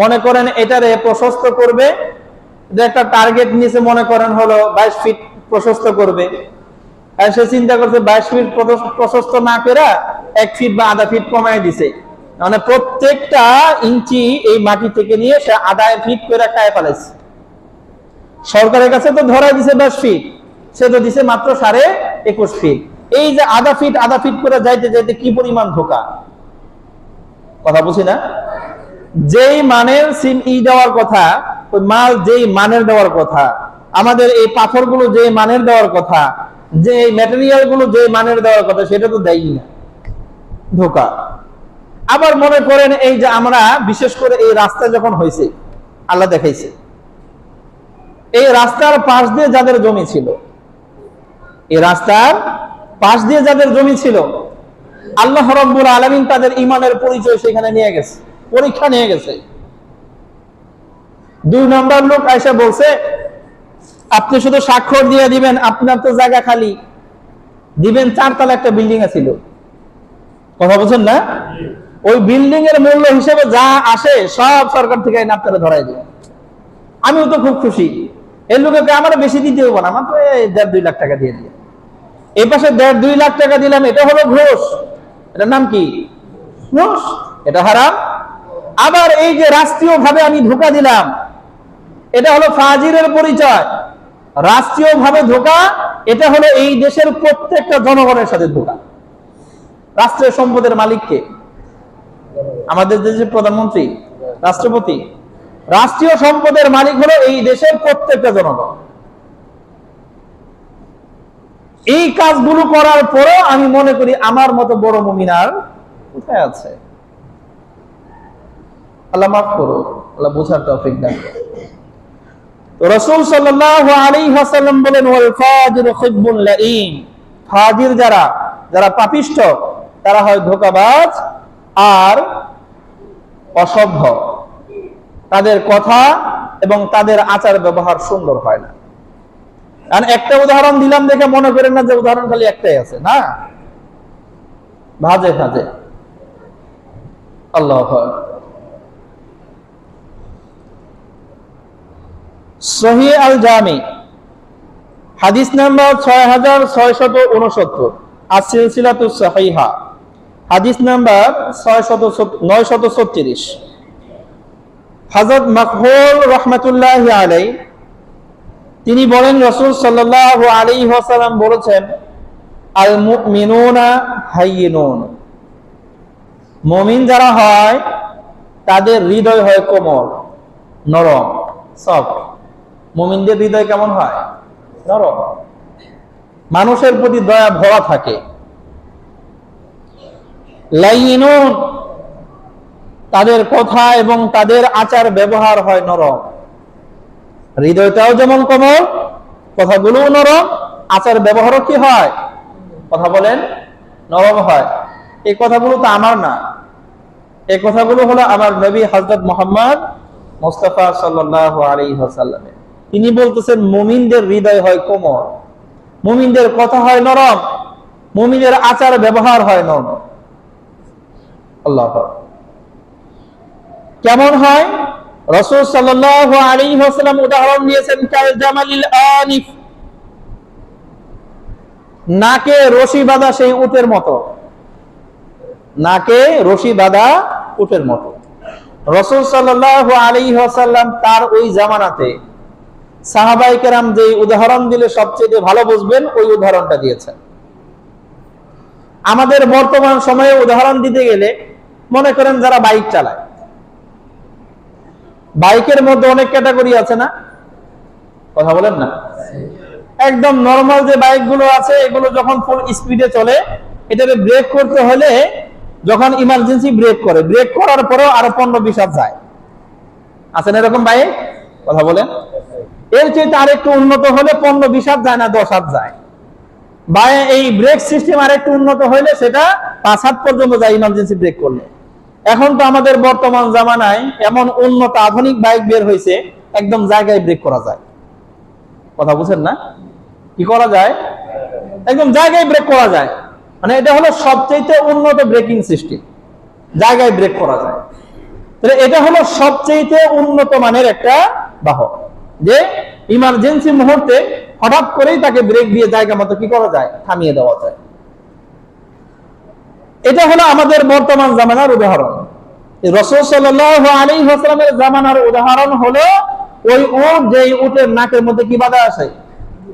মনে করেন এটারে প্রশস্ত করবে, একটা টার্গেট নিয়েছে, মনে করেন হলো 22 ফিট প্রশস্ত করবে। আর সে চিন্তা করছে 22 ফিট প্রশস্ত না করে 1 ফিট বা আধা ফিট কমায় দিছে, মানে প্রত্যেকটা ইঞ্চি এই মাটি থেকে নিয়ে সে আধা ফিট করে খায় ফেলেছে। সরকারের কাছে তো ধরা দিছে 10 ফিট, সে তো দিছে মাত্র 21.5 ফিট। এই যে আধা ফিট করে যাইতে যাইতে কি পরিমাণ ধোঁকা! কথা বুঝি না? যেই মানের সিম দেওয়ার কথা, ওই মাল যেই মানের দেওয়ার কথা, আমাদের এই পাথরগুলো যে মানের দেওয়ার কথা, যে ম্যাটেরিয়াল গুলো যে মানের দেওয়ার কথা, সেটা তো দেয়ই না, ধোঁকা। আবার মনে করেন এই যে আমরা বিশেষ করে এই রাস্তা যখন হয়েছে, আল্লাহ দেখাইছে, এই রাস্তার পাশ দিয়ে যাদের জমি ছিল, এই রাস্তার পাশ দিয়ে যাদের জমি ছিল, আল্লাহ রাব্বুল আলামিন তাদের ঈমানের পরিচয় সেখানে নিয়ে গেছে, পরীক্ষা নিয়ে গেছে। 2 নম্বর লোক আয়েশা বলছে, আপনি শুধু স্বাক্ষর দিয়ে দিবেন, আপনার তো জায়গা খালি, দিবেন 4 তলা একটা বিল্ডিং ছিল। কথা বলছেন না? ওই বিল্ডিং এর মূল্য হিসেবে যা আসে সব সরকার থেকে আপনারা ধরাই দিবেন। আমিও তো খুব খুশি, এই লোককে আমার বেশি দিতে হবে না, মাত্র 1.5-2 লাখ টাকা দিয়ে দিয়ে। এই পাশে 1.5-2 লাখ টাকা দিলাম, এটা হলো ঘুষ। এটার নাম কি? ঘুষ। এটা হারাম। আবার এই যে রাষ্ট্রীয় ভাবে আমি ধোঁকা দিলাম, এটা হলো ফাজিরের পরিচয়। রাষ্ট্রীয় ভাবে ধোঁকা, এটা হলো এই দেশের প্রত্যেকটা জনগণের সাথে ধোঁকা। রাষ্ট্রীয় সম্পদের মালিককে? আমাদের দেশের প্রধানমন্ত্রী, রাষ্ট্রপতি। রাষ্ট্রীয় সম্পদের মালিক হলো এই দেশের প্রত্যেকটা জনগণ। এই কাজগুলো করার পরেও আমি মনে করি আমার মতো বড় মুমিন আর কোথায় আছে? আল্লাহ মাফ করুন, আল্লাহ বোঝার তৌফিক দান করুন। রাসূল সাল্লাল্লাহু আলাইহি ওয়াসাল্লাম বলেন, ওয়াল ফাজিরু খিব্বুন লাঈন, ফাজির যারা পাপিষ্ঠ, তারা হয় ধোঁকাবাজ আর অসভ্য। তাদের কথা এবং তাদের আচার ব্যবহার সুন্দর হয় না। কারণ একটা উদাহরণ দিলাম দেখে মনে করেন না যে উদাহরণ খালি একটাই আছে, না, ভাজে ভাজে। আল্লাহু আকবার। সহিহ আল জামি হাদিস নাম্বার 6669, as-সিলসিলাতুস সাহিহা হাদিস নাম্বার 936। হযরত মাকহুল রাহমাতুল্লাহি আলাইহি তিনি বলেন, রাসূল সাল্লাল্লাহু আলাইহি ওয়াসাল্লাম বলেছেন, আল মুমিনুনা হাইয়িনুন, মুমিন যারা হয় তাদের হৃদয় হয় কোমল, নরম, সফট। মুমিনদের হৃদয় কেমন হয়? নরম, মানুষের প্রতি দয়া ভরা থাকে। লাইয়িনুন, তাদের কথা এবং তাদের আচার ব্যবহার হয় নরম। হৃদয়টাও যেমন কোমল, কথাগুলোও নরম, আচার ব্যবহারও কি হয়, কথা বলেন, নরম হয়। এই কথাগুলো তো আমার না, এই কথাগুলো হলো আমার নবী হযরত মুহাম্মদ মুস্তাফা সাল্লাল্লাহু আলাইহি ওয়াসাল্লামের। তিনি বলতেছেন মুমিনদের হৃদয় হয় কোমল, মুমিনদের কথা হয় নরম, মুমিনের আচার ব্যবহার হয় নরম। আল্লাহ কেমন হয়? রাসূল সাল্লাল্লাহু আলাইহি ওয়াসাল্লাম উদাহরণ দিয়েছেন কাল জামালিল আনিফ, নাকে রশি বাঁধা সেই উটের মতো, নাকে রশি বাঁধা উটের মতো। রাসূল সাল্লাল্লাহু আলাইহি ওয়াসাল্লাম তার ওই জামানাতে সাহাবায়ে কেরাম যে উদাহরণ দিলে সবচেয়ে ভালো বুঝবেন ওই উদাহরণটা দিয়েছেন। আমাদের বর্তমান সময়ে উদাহরণ দিতে গেলে মনে করেন যারা বাইক চালায়, বাইকের মধ্যে অনেক ক্যাটাগরি আছে না, কথা বলেন না? একদম নরমাল যে বাইকগুলো আছে এগুলো যখন ফুল স্পিডে চলে, এটাকে ব্রেক করতে হলে যখন ইমার্জেন্সি ব্রেক করে, ব্রেক করার পরেও আরো 15-20 হাত যায়, আছে না এরকম বাইক? কথা বলেন। এর চেয়ে আরেকটু উন্নত হলে 15-20 হাত যায় না, 10 হাত যায়। বা এই ব্রেক সিস্টেম আরেকটু উন্নত হলে সেটা 5 হাত পর্যন্ত যায় ইমার্জেন্সি ব্রেক করলে। এখন তো আমাদের বর্তমান জামানায় এমন উন্নত আধুনিক বাইক বের হয়েছে, একদম জায়গায় ব্রেক করা যায়, কথা বুঝেন না? কি করা যায়? একদম জায়গায় ব্রেক করা যায়। মানে এটা হলো সবচেয়ে উন্নত ব্রেকিং সিস্টেম, জায়গায় ব্রেক করা যায়। তাহলে এটা হলো সবচেয়ে উন্নত মানের একটা বাহন, যে ইমার্জেন্সি মুহূর্তে হঠাৎ করেই তাকে ব্রেক দিয়ে জায়গা মতো কি করা যায়, থামিয়ে দেওয়া যায়। এটা হলো আমাদের বর্তমান জামানার উদাহরণ। রাসূল সাল্লাল্লাহু আলাইহি ওয়াসাল্লামের জামানার উদাহরণ হলো ওই উট, যে উটের নাকের মধ্যে কি বাঁধা আছে,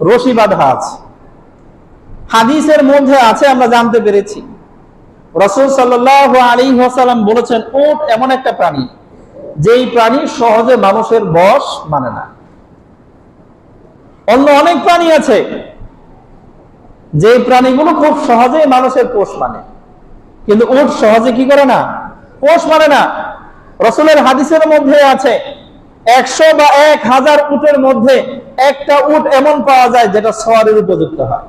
রশি বাঁধা আছে। হাদিসের মধ্যে আছে, আমরা জানতে পেরেছি রাসূল সাল্লাল্লাহু আলাইহি ওয়াসাল্লাম বলেছেন উট এমন একটা প্রাণী যেই প্রাণী সহজে মানুষের বশ মানে না। অন্য অনেক প্রাণী আছে যে প্রাণীগুলো খুব সহজে মানুষের পোষ মানে, কিন্তু উট সহজে কি করে না, পোষ মানে না। রাসূলের হাদিসের মধ্যে আছে 100 বা 1000 উটের মধ্যে একটা উট এমন পাওয়া যায় যেটা সওয়ারের উপযুক্ত হয়,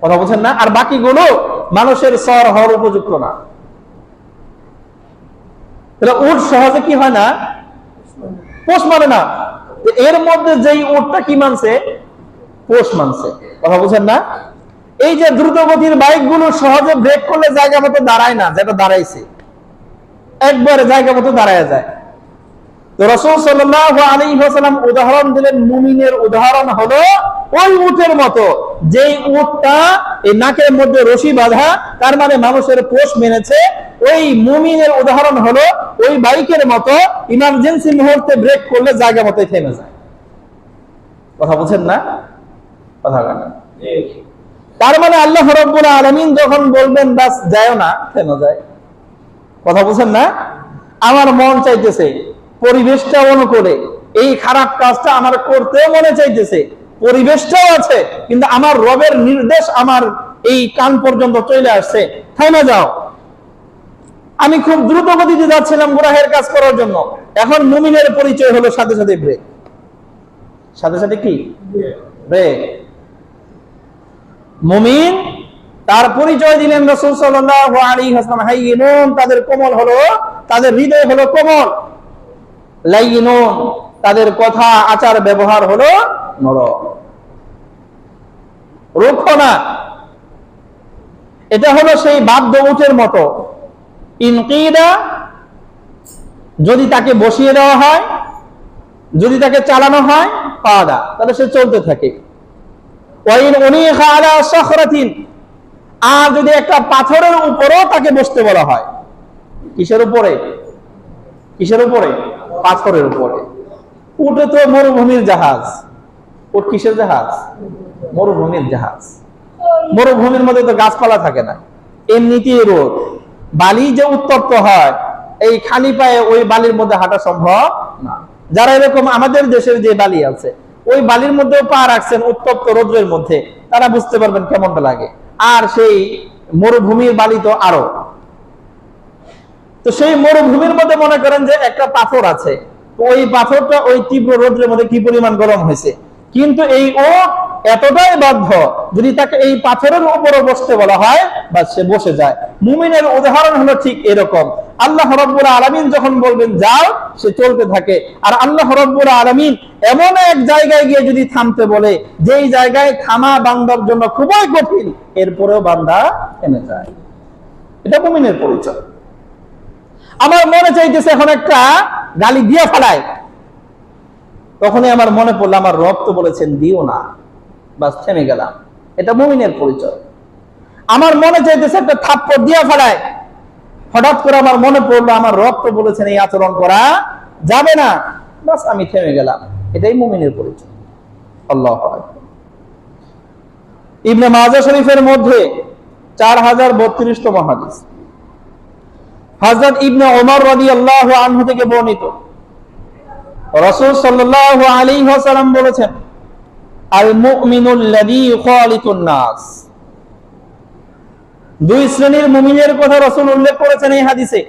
কথা বলছেন না? আর বাকিগুলো মানুষের সওয়ার হওয়ার উপযুক্ত না। তাহলে উট সহজে কি হয় না, পোষ মানে না। এর মধ্যে যেই উটটা কি মানছে, পোষ মানছে, কথা বুঝেন না? এই যে দ্রুতগতির বাইকগুলো সহজে ব্রেক করলে জায়গা মতো দাঁড়ায় না, যেটা দাঁড়াইছে একবারে জায়গা মতো দাঁড়ায় যায়। তো রাসূল সাল্লাল্লাহু আলাইহি ওয়াসাল্লাম উদাহরণ দিলেন, মুমিনের উদাহরণ হলো ওই উটের মতো, যেই উটটা এই নাকের মধ্যে রশি বাঁধা, তার মানে মানুষের পোষ মেনেছে। ওই মুমিনের উদাহরণ হলো ওই বাইকের মতো, ইমার্জেন্সি মুহূর্তে ব্রেক করলে জায়গা মতো থেমে যায়, কথা বুঝেন না? কথা বলেন। তার মানে আল্লাহ রাব্বুল আলামিন যখন বলবেন বাস যায় না, থেমে যায়, কথা বুঝেন না? আমার মন চাইতেছে পরিবেশটা অনুকূলে, এই খারাপ কাজটা আমার করতেও মনে চাইতেছে, পরিবেশটাও আছে, কিন্তু আমার রবের নির্দেশ আমার এই কান পর্যন্ত চলে আসছে, থেমে যাও। আমি খুব দ্রুত গতিতে যাচ্ছিলাম গুনাহের কাজ করার জন্য, এখন মুমিনের পরিচয় হলো সাথে সাথে ব্রেক, সাথে সাথে কি ব্রেক। মুমিন তার পরিচয় দিলেন রাসূল সাল্লাল্লাহু আলাইহি ওয়াসাল্লাম হাইয়িনুন, তাদের কোমল হলো, তাদের হৃদয় হলো কোমল, লাইয়িনুন, তাদের কথা আচার ব্যবহার হলো নরম, রুক্ষ না। এটা হলো সেই বাদ্য উটের মতো, ইনকিদা, যদি তাকে বসিয়ে দেওয়া হয়, যদি তাকে চালানো হয়, কাদা, তাহলে সে চলতে থাকে। ওয়াইন উনিখা আলা সাখরাতিন, আর যদি একটা পাথরের উপরেও তাকে বসতে বলা হয়, কিসের উপরে, কিসের উপরে, পাথরের উপরে। উটে তো মরুভূমির জাহাজ, উট কিসের জাহাজ, মরুভূমির জাহাজ। মরুভূমির মধ্যে তো গাছপালা থাকে না, এমনিতেই রোদ, বালি যে উত্তপ্ত হয়, এই খালি পায়ে ওই বালির মধ্যে হাঁটা সম্ভব না। যারা এরকম আমাদের দেশের যে বালি আছে, ওই বালির মধ্যেও পা রাখছেন উত্তপ্ত রোদ্রের মধ্যে, তারা বুঝতে পারবেন কেমনটা লাগে। আর সেই মরুভূমির বালি তো আরো। তো সেই মরুভূমির মধ্যে মনে করেন যে একটা পাথর আছে, ওই পাথরটা ওই তীব্র রোদ্রের মধ্যে কি পরিমাণ গরম হয়েছে, কিন্তু এই উট এতটাই বাধ্য, যদি তাকে এই পাথরের উপরে বসতে বলা হয় বা সে বসে যায়। মুমিনের উদাহরণ হলো ঠিক এরকম। আল্লাহ রাব্বুল আলামিন যখন বলবেন যাও, সে চলতে থাকে। আর আল্লাহ রাব্বুল আলামিন এমন এক জায়গায় গিয়ে যদি থামতে বলে, যেই জায়গায় থামা বান্দার জন্য খুবই কঠিন, এরপরেও বান্দা থেমে যায়। এটা মুমিনের পরিচয়। আমার মনে চাইতেছে এখন একটা গালি দিয়ে ফেলায়, তখনই আমার মনে পড়লো আমার রব তো বলেছেন দিও না, বাস থেমে গেলাম। এটা মুমিনের পরিচয়। আমার মনে চাইতেছে একটা থাপ্পড় দিয়ে ফেলায়, হঠাৎ করে আমার মনে পড়লো আমার রব তো বলেছেন এই আচরণ করা যাবে না, বাস আমি থেমে গেলাম। এটাই মুমিনের পরিচয়। আল্লাহু আকবার। ইবনে মাজাহ শরীফের মধ্যে 4032তম হাদিস, হযরত ইবনে ওমর রাদিয়াল্লাহু আনহু থেকে বর্ণিত, রাসূল সাল্লাল্লাহু আলাইহি ওয়াসাল্লাম বলেছেন, আল মুমিনুল লাযী ইউখালিতুন নাস। দুই শ্রেণীর মুমিনের কথা রাসূল উল্লেখ করেছেন এই হাদিসে।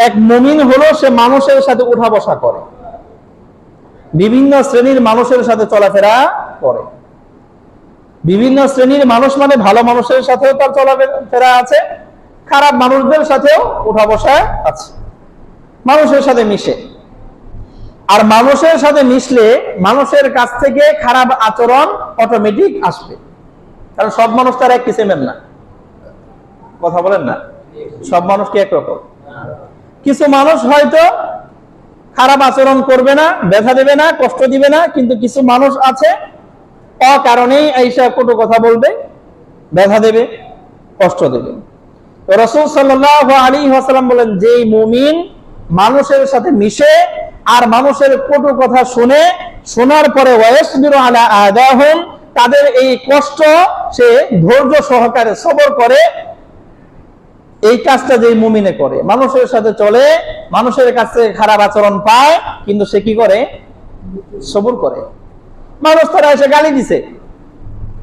এক মুমিন হলো সে মানুষের সাথে উঠা বসা করে, বিভিন্ন শ্রেণীর মানুষের সাথে চলাফেরা করে। বিভিন্ন শ্রেণীর মানুষ মানে ভালো মানুষের সাথেও তার চলাফেরা আছে, খারাপ মানুষদের সাথেও উঠা বসা আছে, মানুষের সাথে মিশে। আর মানুষের সাথে মিশলে মানুষের কাছ থেকে খারাপ আচরণ অটোমেটিক আসবে, কারণ সব মানুষ তার এক কিসিমের না। কথা বলেন না, সব মানুষ কি একরকম? কিছু মানুষ হয়তো খারাপ আচরণ করবে না, ব্যথা দেবে না, কষ্ট দিবে না, কিন্তু কিছু মানুষ আছে অকারণেই আইসা কটু কথা বলবে, ব্যথা দেবে, কষ্ট দেবে। রাসূল সাল্লাল্লাহু আলাইহি ওয়াসাল্লাম বলেন, যেই মুমিন মানুষের সাথে মিশে আর মানুষের কটু কথা শুনে, শোনার পরে ওয়াসবিরু আলা আদাহুম, তাদের এই কষ্ট সে ধৈর্য সহকারে সবর করে, এই কাজটা যেই মুমিনে করে, মানুষের সাথে চলে, মানুষের কাছে খারাপ আচরণ পায়, কিন্তু সে কি করে? সবর করে। মানুষ তারা এসে গালি দিছে,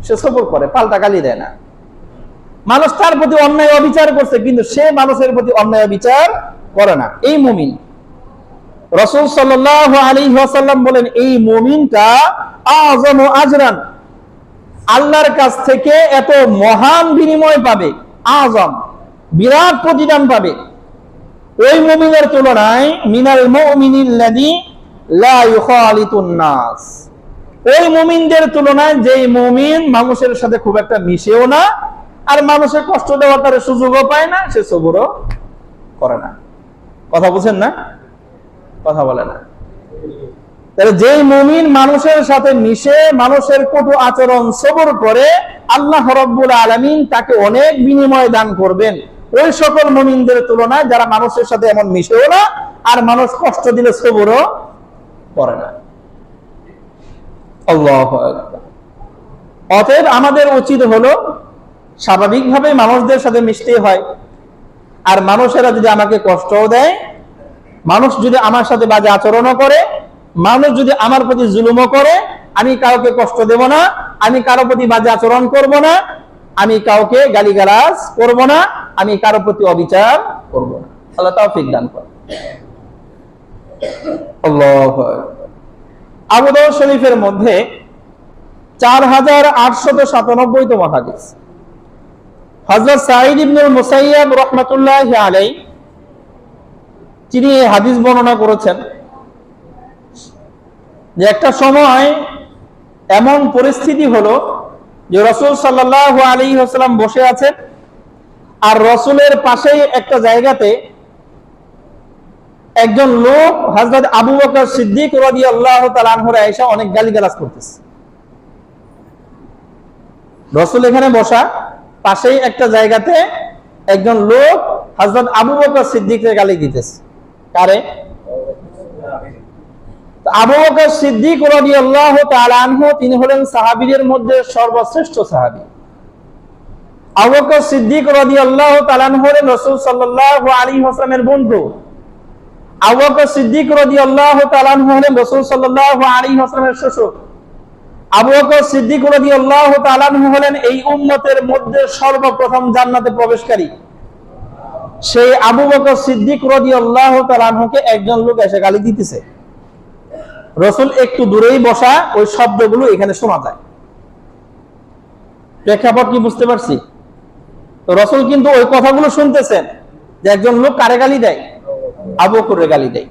সে সবর করে, পাল্টা গালি দেয় না। মানুষ তার প্রতি অন্যায় অবিচার করছে, কিন্তু সে মানুষের প্রতি অন্যায় বিচার করে না। এই মুমিন, রাসূল সাল্লাল্লাহু আলাইহি ওয়াসাল্লাম বলেন, এই মুমিনটা আযমু আজরান, আল্লাহর কাছ থেকে এত মহান বিনিময় পাবে, আযম, বিরাট প্রতিদান পাবে, ওই মুমিনের তুলনায় মিনাল মুমিনিল্লাযী লা ইউখালিতুন নাস, ওই মুমিনদের তুলনায় যেই মুমিন মানুষের সাথে খুব একটা মিশেও না, আর মানুষের কষ্ট দেওয়ার তার সুযোগও পায় না, সে সবরও করে না। কথা বুঝেন না? কথা বলে না। তাহলে যেই মুমিন মানুষের সাথে মিশে মানুষের কটু আচরণ সবর করে, আল্লাহ রাব্বুল আলামিন তাকে অনেক বিনিময় দান করবেন ওই সকল মুমিনদের তুলনায় যারা মানুষের সাথে এমন মিশেও না, আর মানুষ কষ্ট দিলে সবরও করে না। আল্লাহু আকবার। অতএব আমাদের উচিত হলো স্বাভাবিকভাবে মানুষদের সাথে মিশতে হয়, আর মানুষেরা যদি আমাকে কষ্টও দেয়, মানুষ যদি আমার সাথে বাজে আচরণও করে, মানুষ যদি আমার প্রতি জুলুমও করে, আমি কাউকে কষ্ট দেব না, আমি কারো প্রতি বাজে আচরণ করব না, আমি কাউকে গালিগালাজ করব না, আমি কারো প্রতি অবিচার করব না। আল্লাহ তৌফিক দান করেন। আল্লাহু আকবার। আবু দাউদ শরীফের মধ্যে 4897তম হাদিস, হযরত সাঈদ ইবনে মুসাইয়্যিব রাহমাতুল্লাহি আলাইহি তিনি এই হাদিস বর্ণনা করেছেন যে একটা সময় এমন পরিস্থিতি হলো যে রাসূল সাল্লাল্লাহু আলাইহি ওয়াসাল্লাম বসে আছেন, আর রাসূলের পাশেই একটা জায়গাতে একজন লোক হযরত আবু বকর সিদ্দিক রাদিয়াল্লাহু তাআলা আনহুর আয়েশা অনেক গালিগালাজ করতেছে। রাসূল এখানে বসা, পাশেই একটা জায়গাতে একজন লোক হযরত আবু বকর সিদ্দিককে গালি দিতেছে। কারে? আবু বকর সিদ্দিক রাদিয়াল্লাহু তাআলা আনহু তিনি হলেন সাহাবীদের মধ্যে সর্বশ্রেষ্ঠ সাহাবী। আবু বকর সিদ্দিক রাদিয়াল্লাহু তাআলা আনহু হলেন রাসূল সাল্লাল্লাহু আলাইহি ওয়াসাল্লামের বন্ধু। আবু বকর সিদ্দিক রাদিয়াল্লাহু তাআলা আনহু হলেন রাসূল সাল্লাল্লাহু আলাইহি ওয়াসাল্লামের শ্বশুর। আবু বকর সিদ্দিক রাদিয়াল্লাহু তাআলা আনহু হলেন এই উম্মতের মধ্যে সর্বপ্রথম জান্নাতে প্রবেশকারী। সেই আবু বকর সিদ্দিক রাদিয়াল্লাহু তাআলা আনহুকে একজন লোক এসে গালি দিতেছে। রাসূল একটু দূরেই বসা, ওই শব্দগুলো এখানে শোনা যায়। প্রেক্ষাপট কি বুঝতে পারছি? তো রাসূল কিন্তু ওই কথাগুলো শুনতেছেন যে একজন লোক কারে গালি দেয়, আবু বকরের গালি দেয়।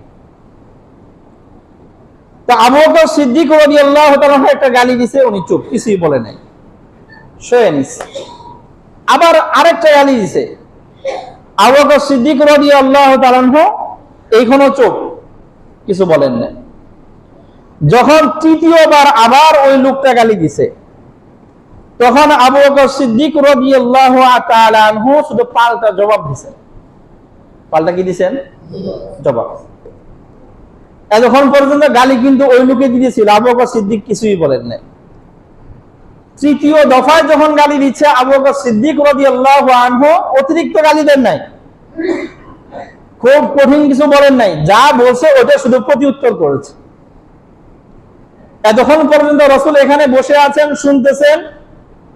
তো আবু বকর সিদ্দিক রাদিয়াল্লাহু তাআলা একটা গালি দিছে, উনি চুপ, কিছুই বলে নাই, শুয়ে নিছে। আবার আরেকটা গালি দিছে, আবু বকর সিদ্দিক রাদিয়াল্লাহু তাআলা এইখানেও চুপ, কিছু বলেন না। যখন তৃতীয়বার আবার ওই লোকটা গালি দিছে, তখন আবু বকর সিদ্দিক রাদিয়াল্লাহু তাআলা আনহু শুধু পাল্টা জবাব দিছেন। পাল্টা কি দিছেন? জবাব। এতক্ষণ পর্যন্ত গালি কিন্তু ওই লোকে দিয়েছিল, আবু বকর সিদ্দিক কিছুই বলেন নাই। তৃতীয় দফায় যখন গালি দিচ্ছে, আবু বকর সিদ্দিক রাদিয়াল্লাহু আনহু অতিরিক্ত গালি দেন নাই, খুব কঠিন কিছু বলেন নাই, যা বলছে ওটা শুধু প্রতি উত্তর করেছে। এতক্ষণ পর্যন্ত রাসূল এখানে বসে আছেন, শুনতেছেন,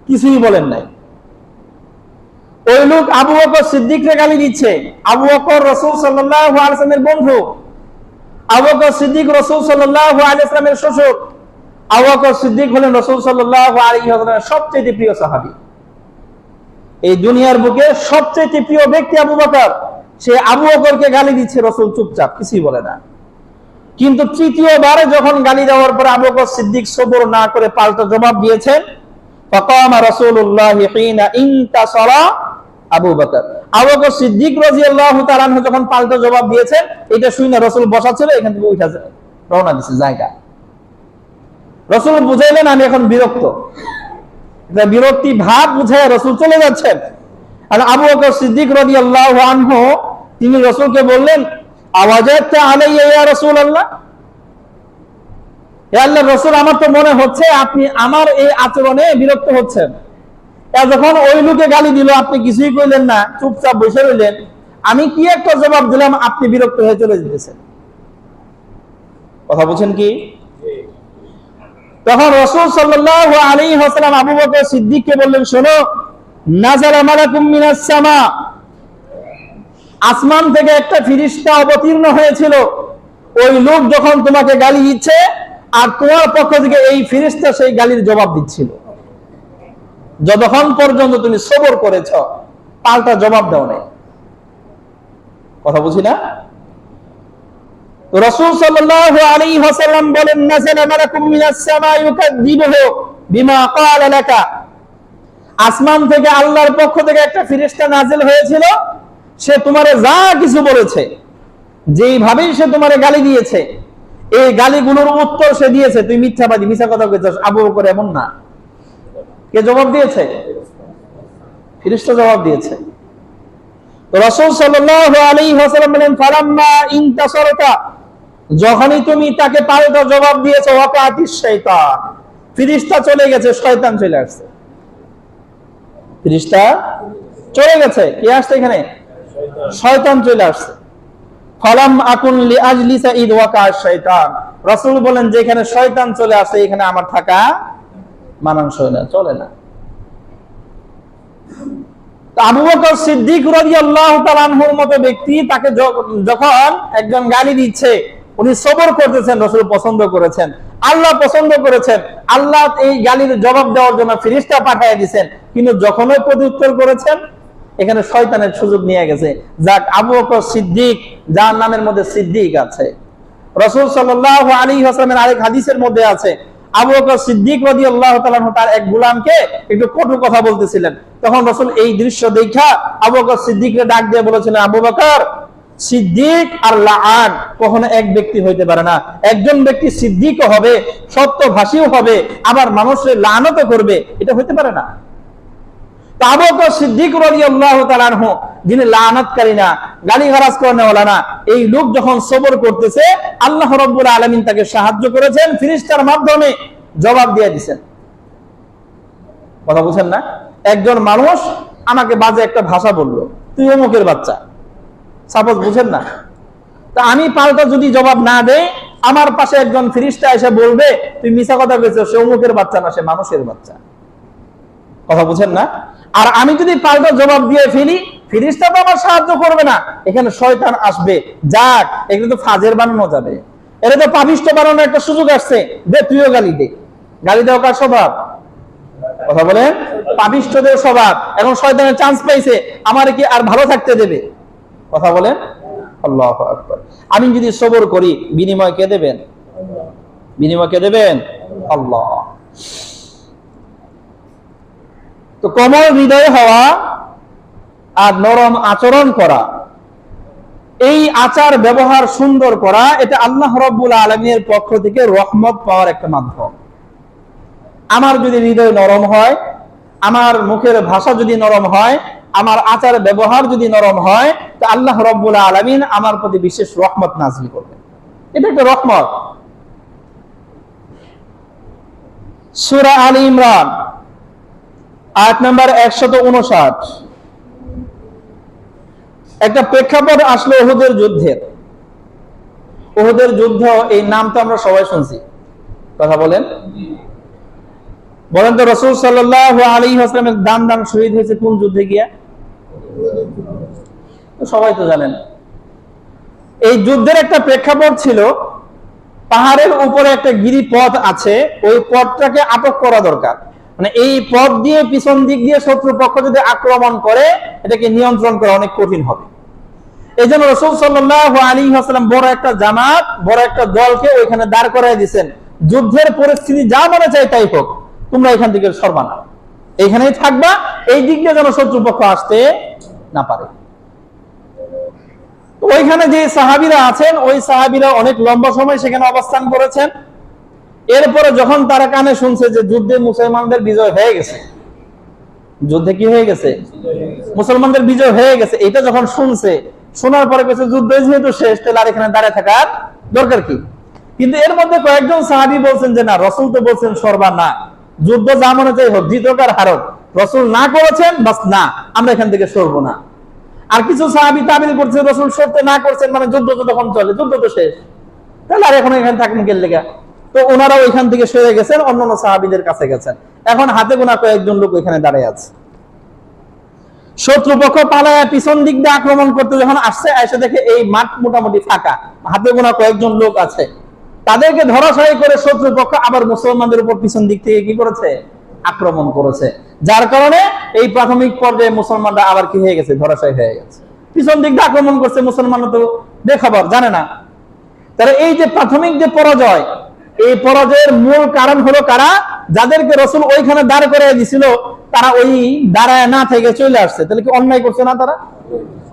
কিছুই বলেন নাই। ওই লোক আবু বকর সিদ্দিককে গালি দিচ্ছে। আবু বকর রাসূল সাল্লাল্লাহু আলাইহি ওয়াসাল্লামের বন্ধু, আবু বকর সিদ্দিক রাসূল সাল্লাল্লাহু আলাইহি ওয়াসাল্লামের শ্বশুর। আবু বকর সিদ্দিক হলেন রাসূল সাল্লাল্লাহু আলাইহি ওয়াসাল্লামের সবচেয়ে প্রিয় সাহাবী। এই দুনিয়ার বুকে সবচেয়ে প্রিয় ব্যক্তি আবু বকর, সে আবু বকরকে গালি দিচ্ছে, রাসূল চুপচাপ, কিছুই বলে না। কিন্তু তৃতীয়বারে যখন গালি দেওয়ার পর আবু বকর সিদ্দিক সবর না করে পাল্টা জবাব দিয়েছেন, ফাকামা রাসূলুল্লাহি হিনা ইনতাসারা আবু বকর। আবু বকর সিদ্দিক রাদিয়াল্লাহু তাআলা আনহু যখন পাল্টা জবাব দিয়েছেন, এটা শুনে রাসূল বসা ছিল, এখান থেকে উঠে রওনা দিয়েছে জায়গা। রাসূল বুঝাইলেন আমি এখন বিরক্ত, এটা বিরক্তি ভাব বুঝায় রাসূল চলে যাচ্ছেন। আর আবু বকর সিদ্দিক রাদিয়াল্লাহু আনহু তিনি রাসূলকে বললেন, আওয়াজাতা আলাইয়া ইয়া রাসূলুল্লাহ, হে আল্লাহর রাসূল, আমার তো মনে হচ্ছে আপনি আমার এই আচরণে বিরক্ত হচ্ছেন। যখন ওই লোকে গালি দিল, আপনি কিছুই কইলেন না, চুপচাপ বসে রইলেন, আমি কি একটা জবাব দিলাম, আপনি বিরক্ত হয়ে চলে যেতেছেন। কথা বলছেন কি? তখন রাসূল সাল্লাল্লাহু আলাইহি ওয়াসাল্লাম আবু বকর সিদ্দিককে বললেন, শোনো, নাযালা মালাকুম মিনাস সামা, আসমান থেকে একটা ফেরেশতা অবতীর্ণ হয়েছিল। ওই লোক যখন তোমাকে গালি দিচ্ছে, আর তোমার পক্ষ থেকে এই ফেরেশতা সেই গালির জবাব দিচ্ছিল, যতক্ষণ পর্যন্ত তুমি সবর করেছ, পাল্টা জবাব দাও নাই। কথা বুঝি না? রাসূল সাল্লাল্লাহু আলাইহি ওয়াসাল্লাম বলেন, নাযালা মালাকুম মিনাস সামা ইউকাযযিবুহু বিমা ক্বালা লাকা, আসমান থেকে আল্লাহর পক্ষ থেকে একটা ফেরেশতা নাজিল হয়েছিল, সে তোমারে যা কিছু বলেছে, যেইভাবেই সে তোমারে গালি দিয়েছে, এই গালিগুলোর উত্তর সে দিয়েছে। তুই মিথ্যাবাদী, মিথ্যা কথা কইছস। আবু বকর এমন না। কে জবাব দিয়েছে? ফেরেশতা জবাব দিয়েছে। তো রাসূল সাল্লাল্লাহু আলাইহি ওয়াসাল্লাম বলেন, ফালাম্মা ইনতাসারতা, যখনই তুমি তাকে পাল্টা জবাব দিয়েছো, ওয়াকাতিশ শাইতান, ফেরেশতা চলে গেছে, শয়তান চলে আসছে। ফেরেশতা চলে গেছে, কে আসছে এখানে? শয়তান চলে আসছে। ফালাম আকুন লিআজলিসা ইদ ওয়াকাশ শাইতান, রাসূল বলেন যেখানে শয়তান চলে আসে, এখানে আমার থাকা মানানসই না, চলে না। আবু বকর সিদ্দিক রাদিয়াল্লাহু তাআলা আনহুর মতো ব্যক্তি, তাকে যখন একজন গালি দিচ্ছে, উনি সবর করতেছেন, রাসূল পছন্দ করেছেন, আল্লাহ পছন্দ করেছেন। আল্লাহ এই গালির জবাব দেওয়ার জন্য ফেরেশতা পাঠিয়ে দিয়েছেন, কিন্তু যখনই প্রত্যুত্তর করেছেন, এখানে শয়তানের সুযোগ নিয়ে গেছে। যাক, আবু বকর সিদ্দিক, যার নামের মধ্যে সিদ্দিক আছে। রাসূল সাল্লাল্লাহু আলাইহি ওয়াসাল্লামের আরেক হাদিসের মধ্যে আছে, আবু বকর সিদ্দিক রাদিয়াল্লাহু তাআলা আনহু তার এক গোলামকে একটু কটু কথা বলতেছিলেন। তখন রাসূল এই দৃশ্য দেখা আবু বকর সিদ্দিককে ডাক দিয়ে বলেছিলেন, আবু বকর, সিদ্দিক আর লাআন কখনো এক ব্যক্তি হইতে পারে না। একজন ব্যক্তি সিদ্দিকও হবে, সত্যভাষীও হবে, আবার মানুষের লাআনতও করবে, এটা হইতে পারে না। আবু বকর সিদ্দিক রাদিয়াল্লাহু তাআলা আনহু, যিনি লাআনাতকারী না, গালিগালাজ করেনওয়ালা না, এই লোক যখন সবর করতেছে, আল্লাহ রাব্বুল আলামিন তাকে সাহায্য করেছেন, ফেরেশতার মাধ্যমে জবাব দিয়ে দিয়েছেন। কথা বুঝেন না? একজন মানুষ আমাকে বাজে একটা ভাষা বললো, তুই অমুকের বাচ্চা, সাপোজ, বুঝেন না? তা আমি পাল্টা যদি জবাব না দেই, আমার পাশে একজন ফেরেশতা এসে বলবে, তুই মিছা কথা কইছিস, সে অমুকের বাচ্চা না, সে মানুষের বাচ্চা। কথা বুঝেন না? আর আমি যদি পাল্টা জবাব দিয়ে ফেলি, ফেরেশতা তো আমার সাহায্য করবে না, এখানে শয়তান আসবে, যাক এগুলো তো ফাজের বানানো যাবে, এটা তো পাপিষ্ট বানানোর একটা সুযোগ আসছে, দে তুইও গালি দে। গালি দেওয়া কার স্বভাব? কথা বলেন, পাপিষ্টদের স্বভাব। এখন শয়তানের চান্স পাইছে, আমার কি আর ভালো থাকতে দেবে? কথা বলেন, আল্লাহু আকবার। আমি যদি সবর করি, বিনিময় কে দেবেন? বিনিময় কে দেবেন? আল্লাহ। তো কোমল হৃদয় হওয়া আর নরম আচরণ করা, এই আচার ব্যবহার সুন্দর করা, এটা আল্লাহ রাব্বুল আলামিনের পক্ষ থেকে রহমত পাওয়ার একটা মাধ্যম। আমার যদি হৃদয় নরম হয়, আমার মুখের ভাষা যদি নরম হয়, আমার আচার ব্যবহার যদি নরম হয়, তো আল্লাহ রাব্বুল আলামিন আমার প্রতি বিশেষ রহমত নাযিল করবেন। এটা একটা রহমত। সূরা আলী ইমরান আয়াত নাম্বার 159, একটা প্রেক্ষাপট আসলো উহুদের যুদ্ধের। উহুদের যুদ্ধ, এই নাম তো আমরা সবাই শুনছি। কথা বলেন, বলেন তো রাসূল সাল্লাল্লাহু আলাইহি ওয়াসাল্লামের দান শহীদ হয়েছে কোন যুদ্ধে গিয়া? সবাই তো জানেন। এই যুদ্ধের একটা প্রেক্ষাপট ছিল, পাহাড়ের উপরে একটা গিরিপথ আছে, ওই পথটাকে আটক করা দরকার। মানে এই পথ দিয়ে পিছন দিক দিয়ে শত্রুপক্ষ যদি আক্রমণ করে, এটাকে নিয়ন্ত্রণ করা অনেক কঠিন হবে। এই জন্য রাসূল সাল্লাল্লাহু আলাইহি ওয়াসাল্লাম বড় একটা জামাত, বড় একটা দলকে ওইখানে দাঁড় করায় দিয়েছেন। যুদ্ধের পরিস্থিতি যা মনে চাই তাই হোক, তোমরা এখান থেকে সরবা না, এইখানেই থাকবা, এই দিক দিয়ে যেন শত্রুপক্ষ আসতে না পারে। তো ওইখানে যে সাহাবীরা আছেন, ওই সাহাবীরা অনেক লম্বা সময় সেখানে অবস্থান করেছেন। এরপরে যখন তারা কানে শুনছে যে যুদ্ধে মুসলমানদের বিজয় হয়ে গেছে, যুদ্ধে কি হয়ে গেছে? মুসলমানদের বিজয় হয়ে গেছে, এটা যখন শুনছে, শোনার পরে কিছু যুদ্ধ যেহেতু শেষ, তাহলে আর এখানে দাঁড়িয়ে থাকার দরকার কি? কিন্তু এর মধ্যে কয়েকজন সাহাবী বলছেন যে না, রাসূল তো বলছেন সরবা না, যুদ্ধ যা মনে চাই হোক, জিতকার হারক, রাসূল না করেছেন, বাস না, আমরা এখান থেকে সরবো না। আর কিছু সাহাবী তাবিল করছে রাসূল সরতে না করছেন, মানে যুদ্ধ তো তখন চলে, যুদ্ধ তো শেষ, তাহলে আর এখন এখানে থাকবেন কে লেগা? তো ওনারাও এখান থেকে সরে গেছেন, অন্যান্য সাহাবীদের কাছে গেছেন। এখন হাতে গোনা কয়েকজন লোক ওইখানে দাঁড়িয়ে আছে। শত্রুপক্ষ পালায়া পিছন দিক দিয়ে আক্রমণ করতে যখন আসছে, এসে দেখে এই মাঠ মোটামুটি ফাঁকা, হাতে গোনা কয়েকজন লোক আছে, তাদেরকে ধরাশায়ী করে শত্রুপক্ষ আবার মুসলমানদের উপর পিছন দিক থেকে কি করেছে? আক্রমণ করেছে। যার কারণে এই প্রাথমিক পর্যায়ে মুসলমানরা আবার কি হয়ে গেছে? ধরাশায়ী হয়ে গেছে। পিছন দিক দিয়ে আক্রমণ করছে, মুসলমানরা তো বেখবর, জানে না। তাহলে এই যে প্রাথমিক যে পরাজয়, এই পরাজয়ের মূল কারণ হলো কারা? যাদেরকে রাসূল ওইখানে দাঁড় করে দিছিল, তারা ওই দাঁড়ায় না থেকে চলে আসছে। তাহলে কি অন্যায় করছে না তারা?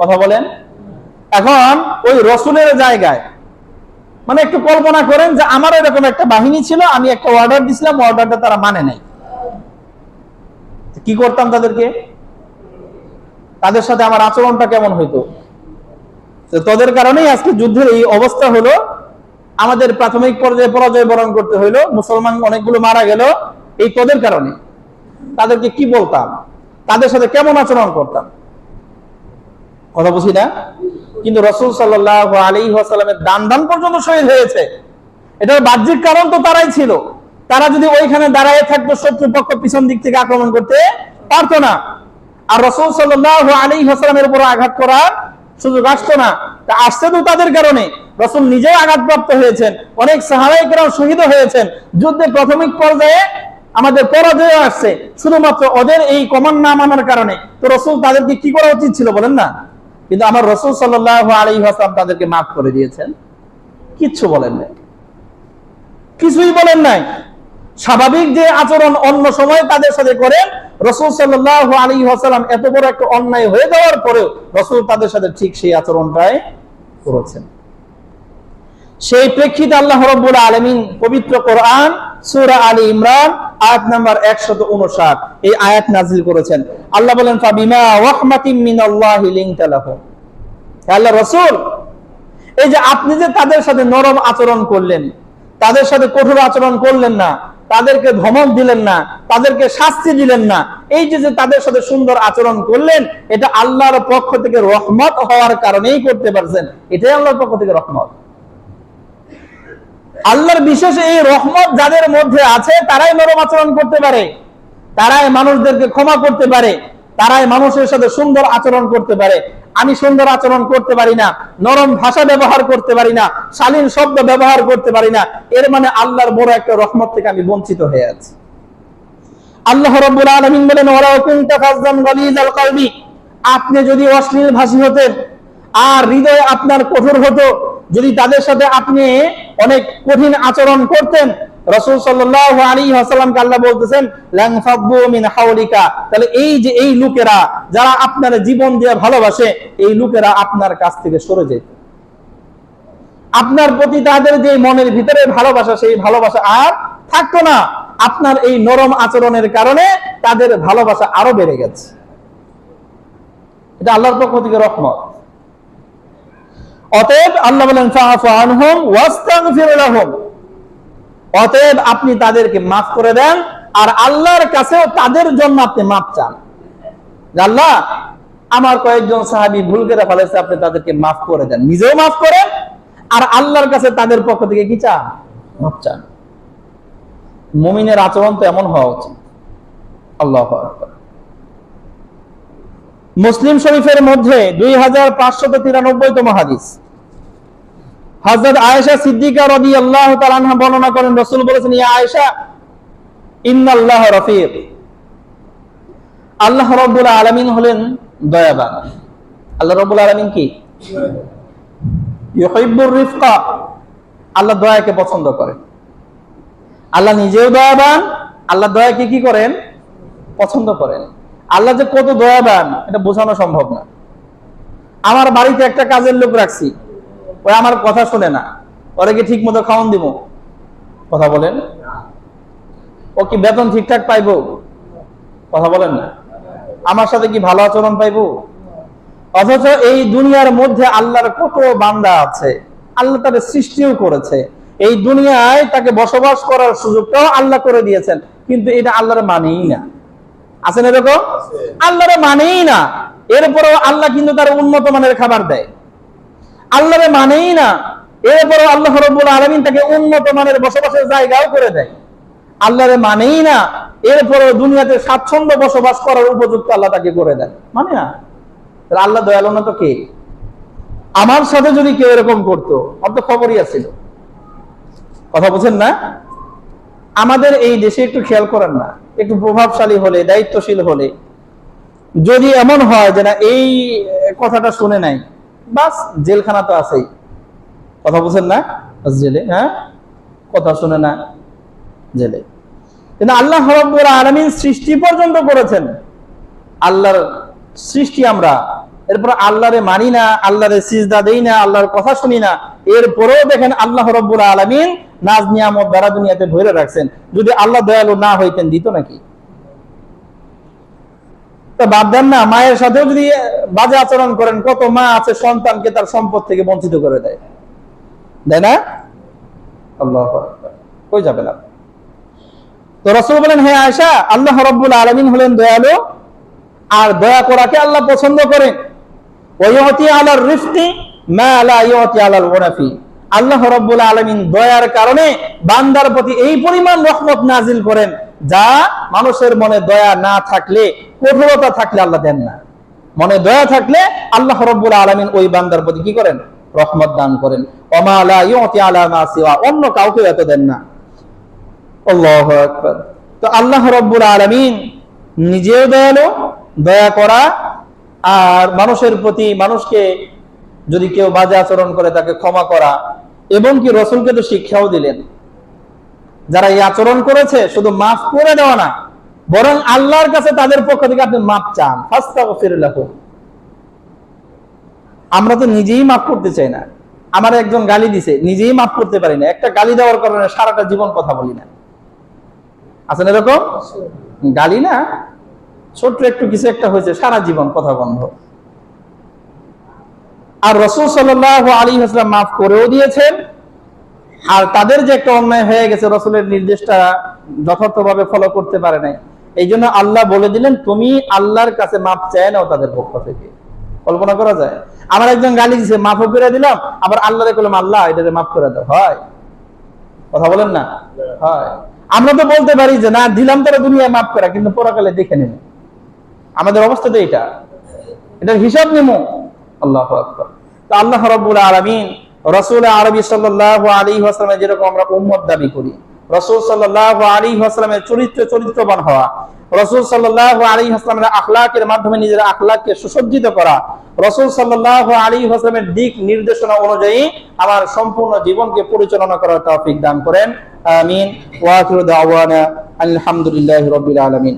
কথা বলেন। এখন ওই রাসূলের জায়গায়, মানে একটু কল্পনা করেন যে আমার এরকম একটা বাহিনী ছিল, আমি একটা অর্ডার দিছিলাম, অর্ডারটা তারা মানে নাই, কি করতাম তাদেরকে? তাদের সাথে আমার আচরণটা কেমন হইতো? তো তাদের কারণেই আজকে যুদ্ধের এই অবস্থা হলো। আমাদের প্রাথমিক পর্যায়ে পরাজয় বরণ করতে হইলো, মুসলমান অনেকগুলো মারা গেল, এই তোদের কারণে। তাদেরকে কি বলতাম? তাদের সাথে কেমন আচরণ করতাম? কথা বুঝি না? কিন্তু রাসূল সাল্লাল্লাহু আলাইহি ওয়াসাল্লামের দান পর্যন্ত শহীদ হয়েছে। এটার বাহ্যিক কারণ তো তারাই ছিল। তারা যদি ওইখানে দাঁড়ায় থাকতো, শত্রুপক্ষ পিছন দিক থেকে আক্রমণ করতে পারতো না, আর রাসূল সাল্লাল্লাহু আলাইহি ওয়াসাল্লামের উপর আঘাত করার সুযোগ আসতো না। তা আসছে তো তাদের কারণে। রাসূল নিজেই আঘাতপ্রাপ্ত হয়েছেন, অনেক সাহাবায়ে কেরাম শহীদ হয়েছেন। যুদ্ধে প্রাথমিক পর্যায়ে আমাদের পরাজয় আসছে শুধুমাত্র ওদের এই কমান্ড না মানার কারণে। তো রাসূল তাদেরকে কি করা উচিত ছিল বলেন না? কিন্তু আমার রাসূল সাল্লাল্লাহু আলাইহি ওয়াসাল্লাম তাদেরকে মাফ করে দিয়েছেন, কিচ্ছু বলেন নাই, কিছুই বলেন নাই। স্বাভাবিক যে আচরণ অন্য সময় তাদের সাথে করেন, রাসূল সাল্লাল্লাহু আলাইহি ওয়াসাল্লাম এত বড় একটা অন্যায় হয়ে যাওয়ার পরেও রাসূল তাদের সাথে ঠিক সেই আচরণটাই করেছেন। সেই প্রেক্ষিতে আল্লাহ রাব্বুল আলামিন পবিত্র কোরআন সূরা আলী ইমরান আয়াত নাম্বার 159 এই আয়াত নাযিল করেছেন। আল্লাহ বলেন, ফাবিমা রাহমাতিম মিনাল্লাহি লিনতা লাহুম। আল্লাহ রাসূল, এই যে আপনি যে তাদের সাথে নরম আচরণ করলেন, তাদের সাথে কঠোর আচরণ করলেন না, তাদেরকে ধমক দিলেন না, তাদেরকে শাস্তি দিলেন না, এই যে তাদের সাথে সুন্দর আচরণ করলেন, এটা আল্লাহর পক্ষ থেকে রহমত হওয়ার কারণেই করতে পারছেন। এটাই আল্লাহর পক্ষ থেকে রহমত। আল্লাহর বিশেষ এই রহমত যাদের মধ্যে আছে, তারাই নরম আচরণ করতে পারে, তারাই মানুষদেরকে ক্ষমা করতে পারে, তারাই মানুষের সাথে সুন্দর আচরণ করতে পারে। আমি সুন্দর আচরণ করতে পারি না, নরম ভাষা ব্যবহার করতে পারি না, শালীন শব্দ ব্যবহার করতে পারি না, এর মানে আল্লাহর বড় একটা রহমত থেকে আমি বঞ্চিত হয়ে আছি। আল্লাহ রাব্বুল আলামিন বলেন, ওয়ালাউ কুনতা ফাজ্জান গালিযাল কলবি, আপনি যদি অশ্লীল ভাষী হতেন আর হৃদয় আপনার কঠোর হতো, যদি তাদের সাথে আপনি অনেক কঠিন আচরণ করতেন, রাসূল সাল্লাল্লাহু আলাইহি ওয়াসাল্লামকে আল্লাহ বলতেছেন লান ফাদু মিন হাওলিকা, তাহলে এই যে এই লোকেরা যারা আপনার জীবন দিয়ে ভালোবাসে, এই লোকেরা আপনার কাছ থেকে সরে যেত। আপনার প্রতি তাদের যে মনের ভিতরে ভালোবাসা, সেই ভালোবাসা আর থাকতো না। আপনার এই নরম আচরণের কারণে তাদের ভালোবাসা আরো বেড়ে গেছে। এটা আল্লাহর পক্ষ থেকে রহমত। অতএব আল্লাহ বলেন ফাআফু আনহুম ওয়াস্তাগফির লাহুম, অতএব আপনি তাদেরকে মাফ করে দেন আর আল্লাহর কাছেও তাদের জন্য আপনি মাফ চান। আল্লাহ, আমার কয়েকজন সাহাবী ভুল করে ফেলেছে, আপনি তাদেরকে মাফ করে দেন, নিজেও মাফ করেন আর আল্লাহর কাছে তাদের পক্ষ থেকে কি চান? মাফ চান। মুমিনের আচরণ তো এমন হওয়া উচিত। আল্লাহু আকবার। মুসলিম শরীফের মধ্যে 2593তম হাদিস, হযরত আয়েশা সিদ্দিকা রাদিয়াল্লাহু তাআলা আনহা বর্ণনা করেন, রাসূল বলেছেন, ইয়া আয়েশা ইন্নাল্লাহ রাফিক, আল্লাহ রাব্বুল আলামিন হলেন দয়াবান। আল্লাহ রাব্বুল আলামিন কি? ইউহিব্বুর রিফকা, আল্লাহ দয়াকে পছন্দ করেন। আল্লাহ নিজেও দয়াবান, আল্লাহ দয়াকে কি করেন? পছন্দ করেন। আল্লাহ যে কত দয়াবান এটা বোঝানো সম্ভব না। আমার বাড়িতে একটা কাজের লোক রাখছি, ওই আমার কথা শুনে না, ওরে কি ঠিক মতো খাওয়ান দিব? কথা বলেন। ও কি বেতন ঠিকঠাক পাইবো? কথা বলেন না। আমার সাথে কি ভালো আচরণ পাইবো? অথচ এই দুনিয়ার মধ্যে আল্লাহর কত বান্দা আছে, আল্লাহ তাদের সৃষ্টিও করেছে, এই দুনিয়ায় তাকে বসবাস করার সুযোগটাও আল্লাহ করে দিয়েছেন, কিন্তু এটা আল্লাহর মানেই না। আছেন এরকম? আল্লাহর মানেই না, এরপরেও আল্লাহ কিন্তু তার উন্নত মানের খাবার দেয়। আল্লাহর মানেই না, এরপরেও আল্লাহ রাব্বুল আলামিন তাকে উন্নত মানের বসবাসের জায়গাও করে দেয়। আল্লাহর মানেই না, এরপরেও দুনিয়াতে স্বাচ্ছন্দ্য বসবাস করার উপযুক্ত আল্লাহ তাকে করে দেন। মানে না? তাহলে আল্লাহ দয়ালু না তো কে? আমার সাথে যদি কেউ এরকম করতো, আমার তো খবরই আছিল। কথা বুঝেন না? আমাদের এই দেশে একটু খেয়াল করেন না, একটু প্রভাবশালী হলে, দায়িত্বশীল হলে যদি এমন হয় যে না এই কথাটা শুনে নাই, বাস জেলখানা তো আছেই। কথা বুঝেন না? জেলে, হ্যাঁ, কথা শুনে না, জেলে। কিন্তু আল্লাহ রাব্বুল আলামিন সৃষ্টি পর্যন্ত করেছেন, আল্লাহর সৃষ্টি আমরা, এরপর আল্লাহরে মানি না, আল্লাহরে সিজদা দেই না, আল্লাহর কথা শুনি না, এরপরেও দেখেন আল্লাহ রাব্বুল আলামিন নাজ নিয়ামত দ্বারা দুনিয়াতে ভরে রাখছেন। যদি আল্লাহ দয়ালু না হইতেন, দিত নাকি? তো বাদ দেন না, মায়ের সাথেও যদি বাজে আচরণ করেন, কত মা আছে সন্তানকে তার সম্পদ থেকে বঞ্চিত করে দেয়, দেয় না? আল্লাহু আকবার। কই যাবে না? তো রাসূল বলেন, হে আয়েশা, আল্লাহ রাব্বুল আলামিন হলেন দয়ালু আর দয়া করাকে আল্লাহ পছন্দ করেন। ওয়া ইউতি আলার রিফকি মা লা ইউতি আলাল উনাফি, আল্লাহ রাব্বুল আলামিন দয়ার কারণে বান্দার প্রতি এই পরিমাণ রহমত নাজিল করেন, যা মানুষের মনে দয়া না থাকলে, কঠোরতা থাকলে আল্লাহ দেন না। মনে দয়া থাকলে আল্লাহ রাব্বুল আলামিন ওই বান্দার প্রতি কি করেন? রহমত দান করেন। ওয়া মা লা ইউতি আলা মা সিওয়া, অন্য কাউকে এত দেন না। আল্লাহু আকবার। তো আল্লাহ রাব্বুল আলামিন নিজেও দয়ালু, দয়া করা আর মানুষের প্রতি, মানুষকে যদি কেউ বাজে আচরণ করে তাকে ক্ষমা করা, এবং কি রাসূলকে তো শিক্ষাও দিলেন, যারা এই আচরণ করেছে শুধু মাফ করে দেওয়া না, বরং আল্লাহর কাছে তাদের পক্ষ থেকে আপনি মাফ চান। ফাস্তাগফির লাহুম। আমরা তো নিজেই মাফ করতে চাই না। আমার একজন গালি দিছে, নিজেই মাফ করতে পারি না, একটা গালি দেওয়ার কারণে সারাটা জীবন কথা বলি না। আছেন এরকম? গালি না, ছোট্ট একটু কিছু একটা হয়েছে, সারা জীবন কথা বন্ধ। আর রাসূল সাল্লাল্লাহু আলাইহি ওয়াসাল্লাম মাফ করেও দিয়েছেন, আর তাদের যে একটা অন্যায় হয়ে গেছে, রাসূলের নির্দেশটা যথার্থভাবে ফলো করতে পারে নাই, এই জন্য আল্লাহ বলে দিলেন, তুমি আল্লাহর কাছে মাফ চায় নাও তাদের পক্ষ থেকে। কল্পনা করা যায়? আমার একজন গালি দিছে, মাফ করে দিলাম, আবার আল্লাহরে বললাম আল্লাহ এটাকে মাফ করে দাও। হয়? কথা বলেন না? হয়। আমরা তো বলতে পারি যে না দিলাম, তারা দুনিয়ায় মাফ করা, কিন্তু পরকালে দেখে নেব। আমাদের অবস্থা তো এটার হিসাব নেমো। আল্লাহু আকবার। তো আল্লাহ রাব্বুল আলামিন রাসূল আরবি সাল্লাল্লাহু আলাইহি ওয়াসাল্লামের যেরকম আমরা উম্মত দাবি করি, রাসূল সাল্লাল্লাহু আলাইহি ওয়াসাল্লামের চরিত্রবান হওয়া, রাসূল সাল্লাল্লাহু আলাইহি ওয়াসাল্লামের আখলাকের মাধ্যমে নিজের আখলাককে সুসজ্জিত করা, রাসূল সাল্লাল্লাহু আলাইহি ওয়াসাল্লামের দিক নির্দেশনা অনুযায়ী আমার সম্পূর্ণ জীবনকে পরিচালনা করার তৌফিক দান করেন। আমিন। ওয়া আখিরু দাওয়ানা আলহামদুলিল্লাহি রাব্বিল আলামিন।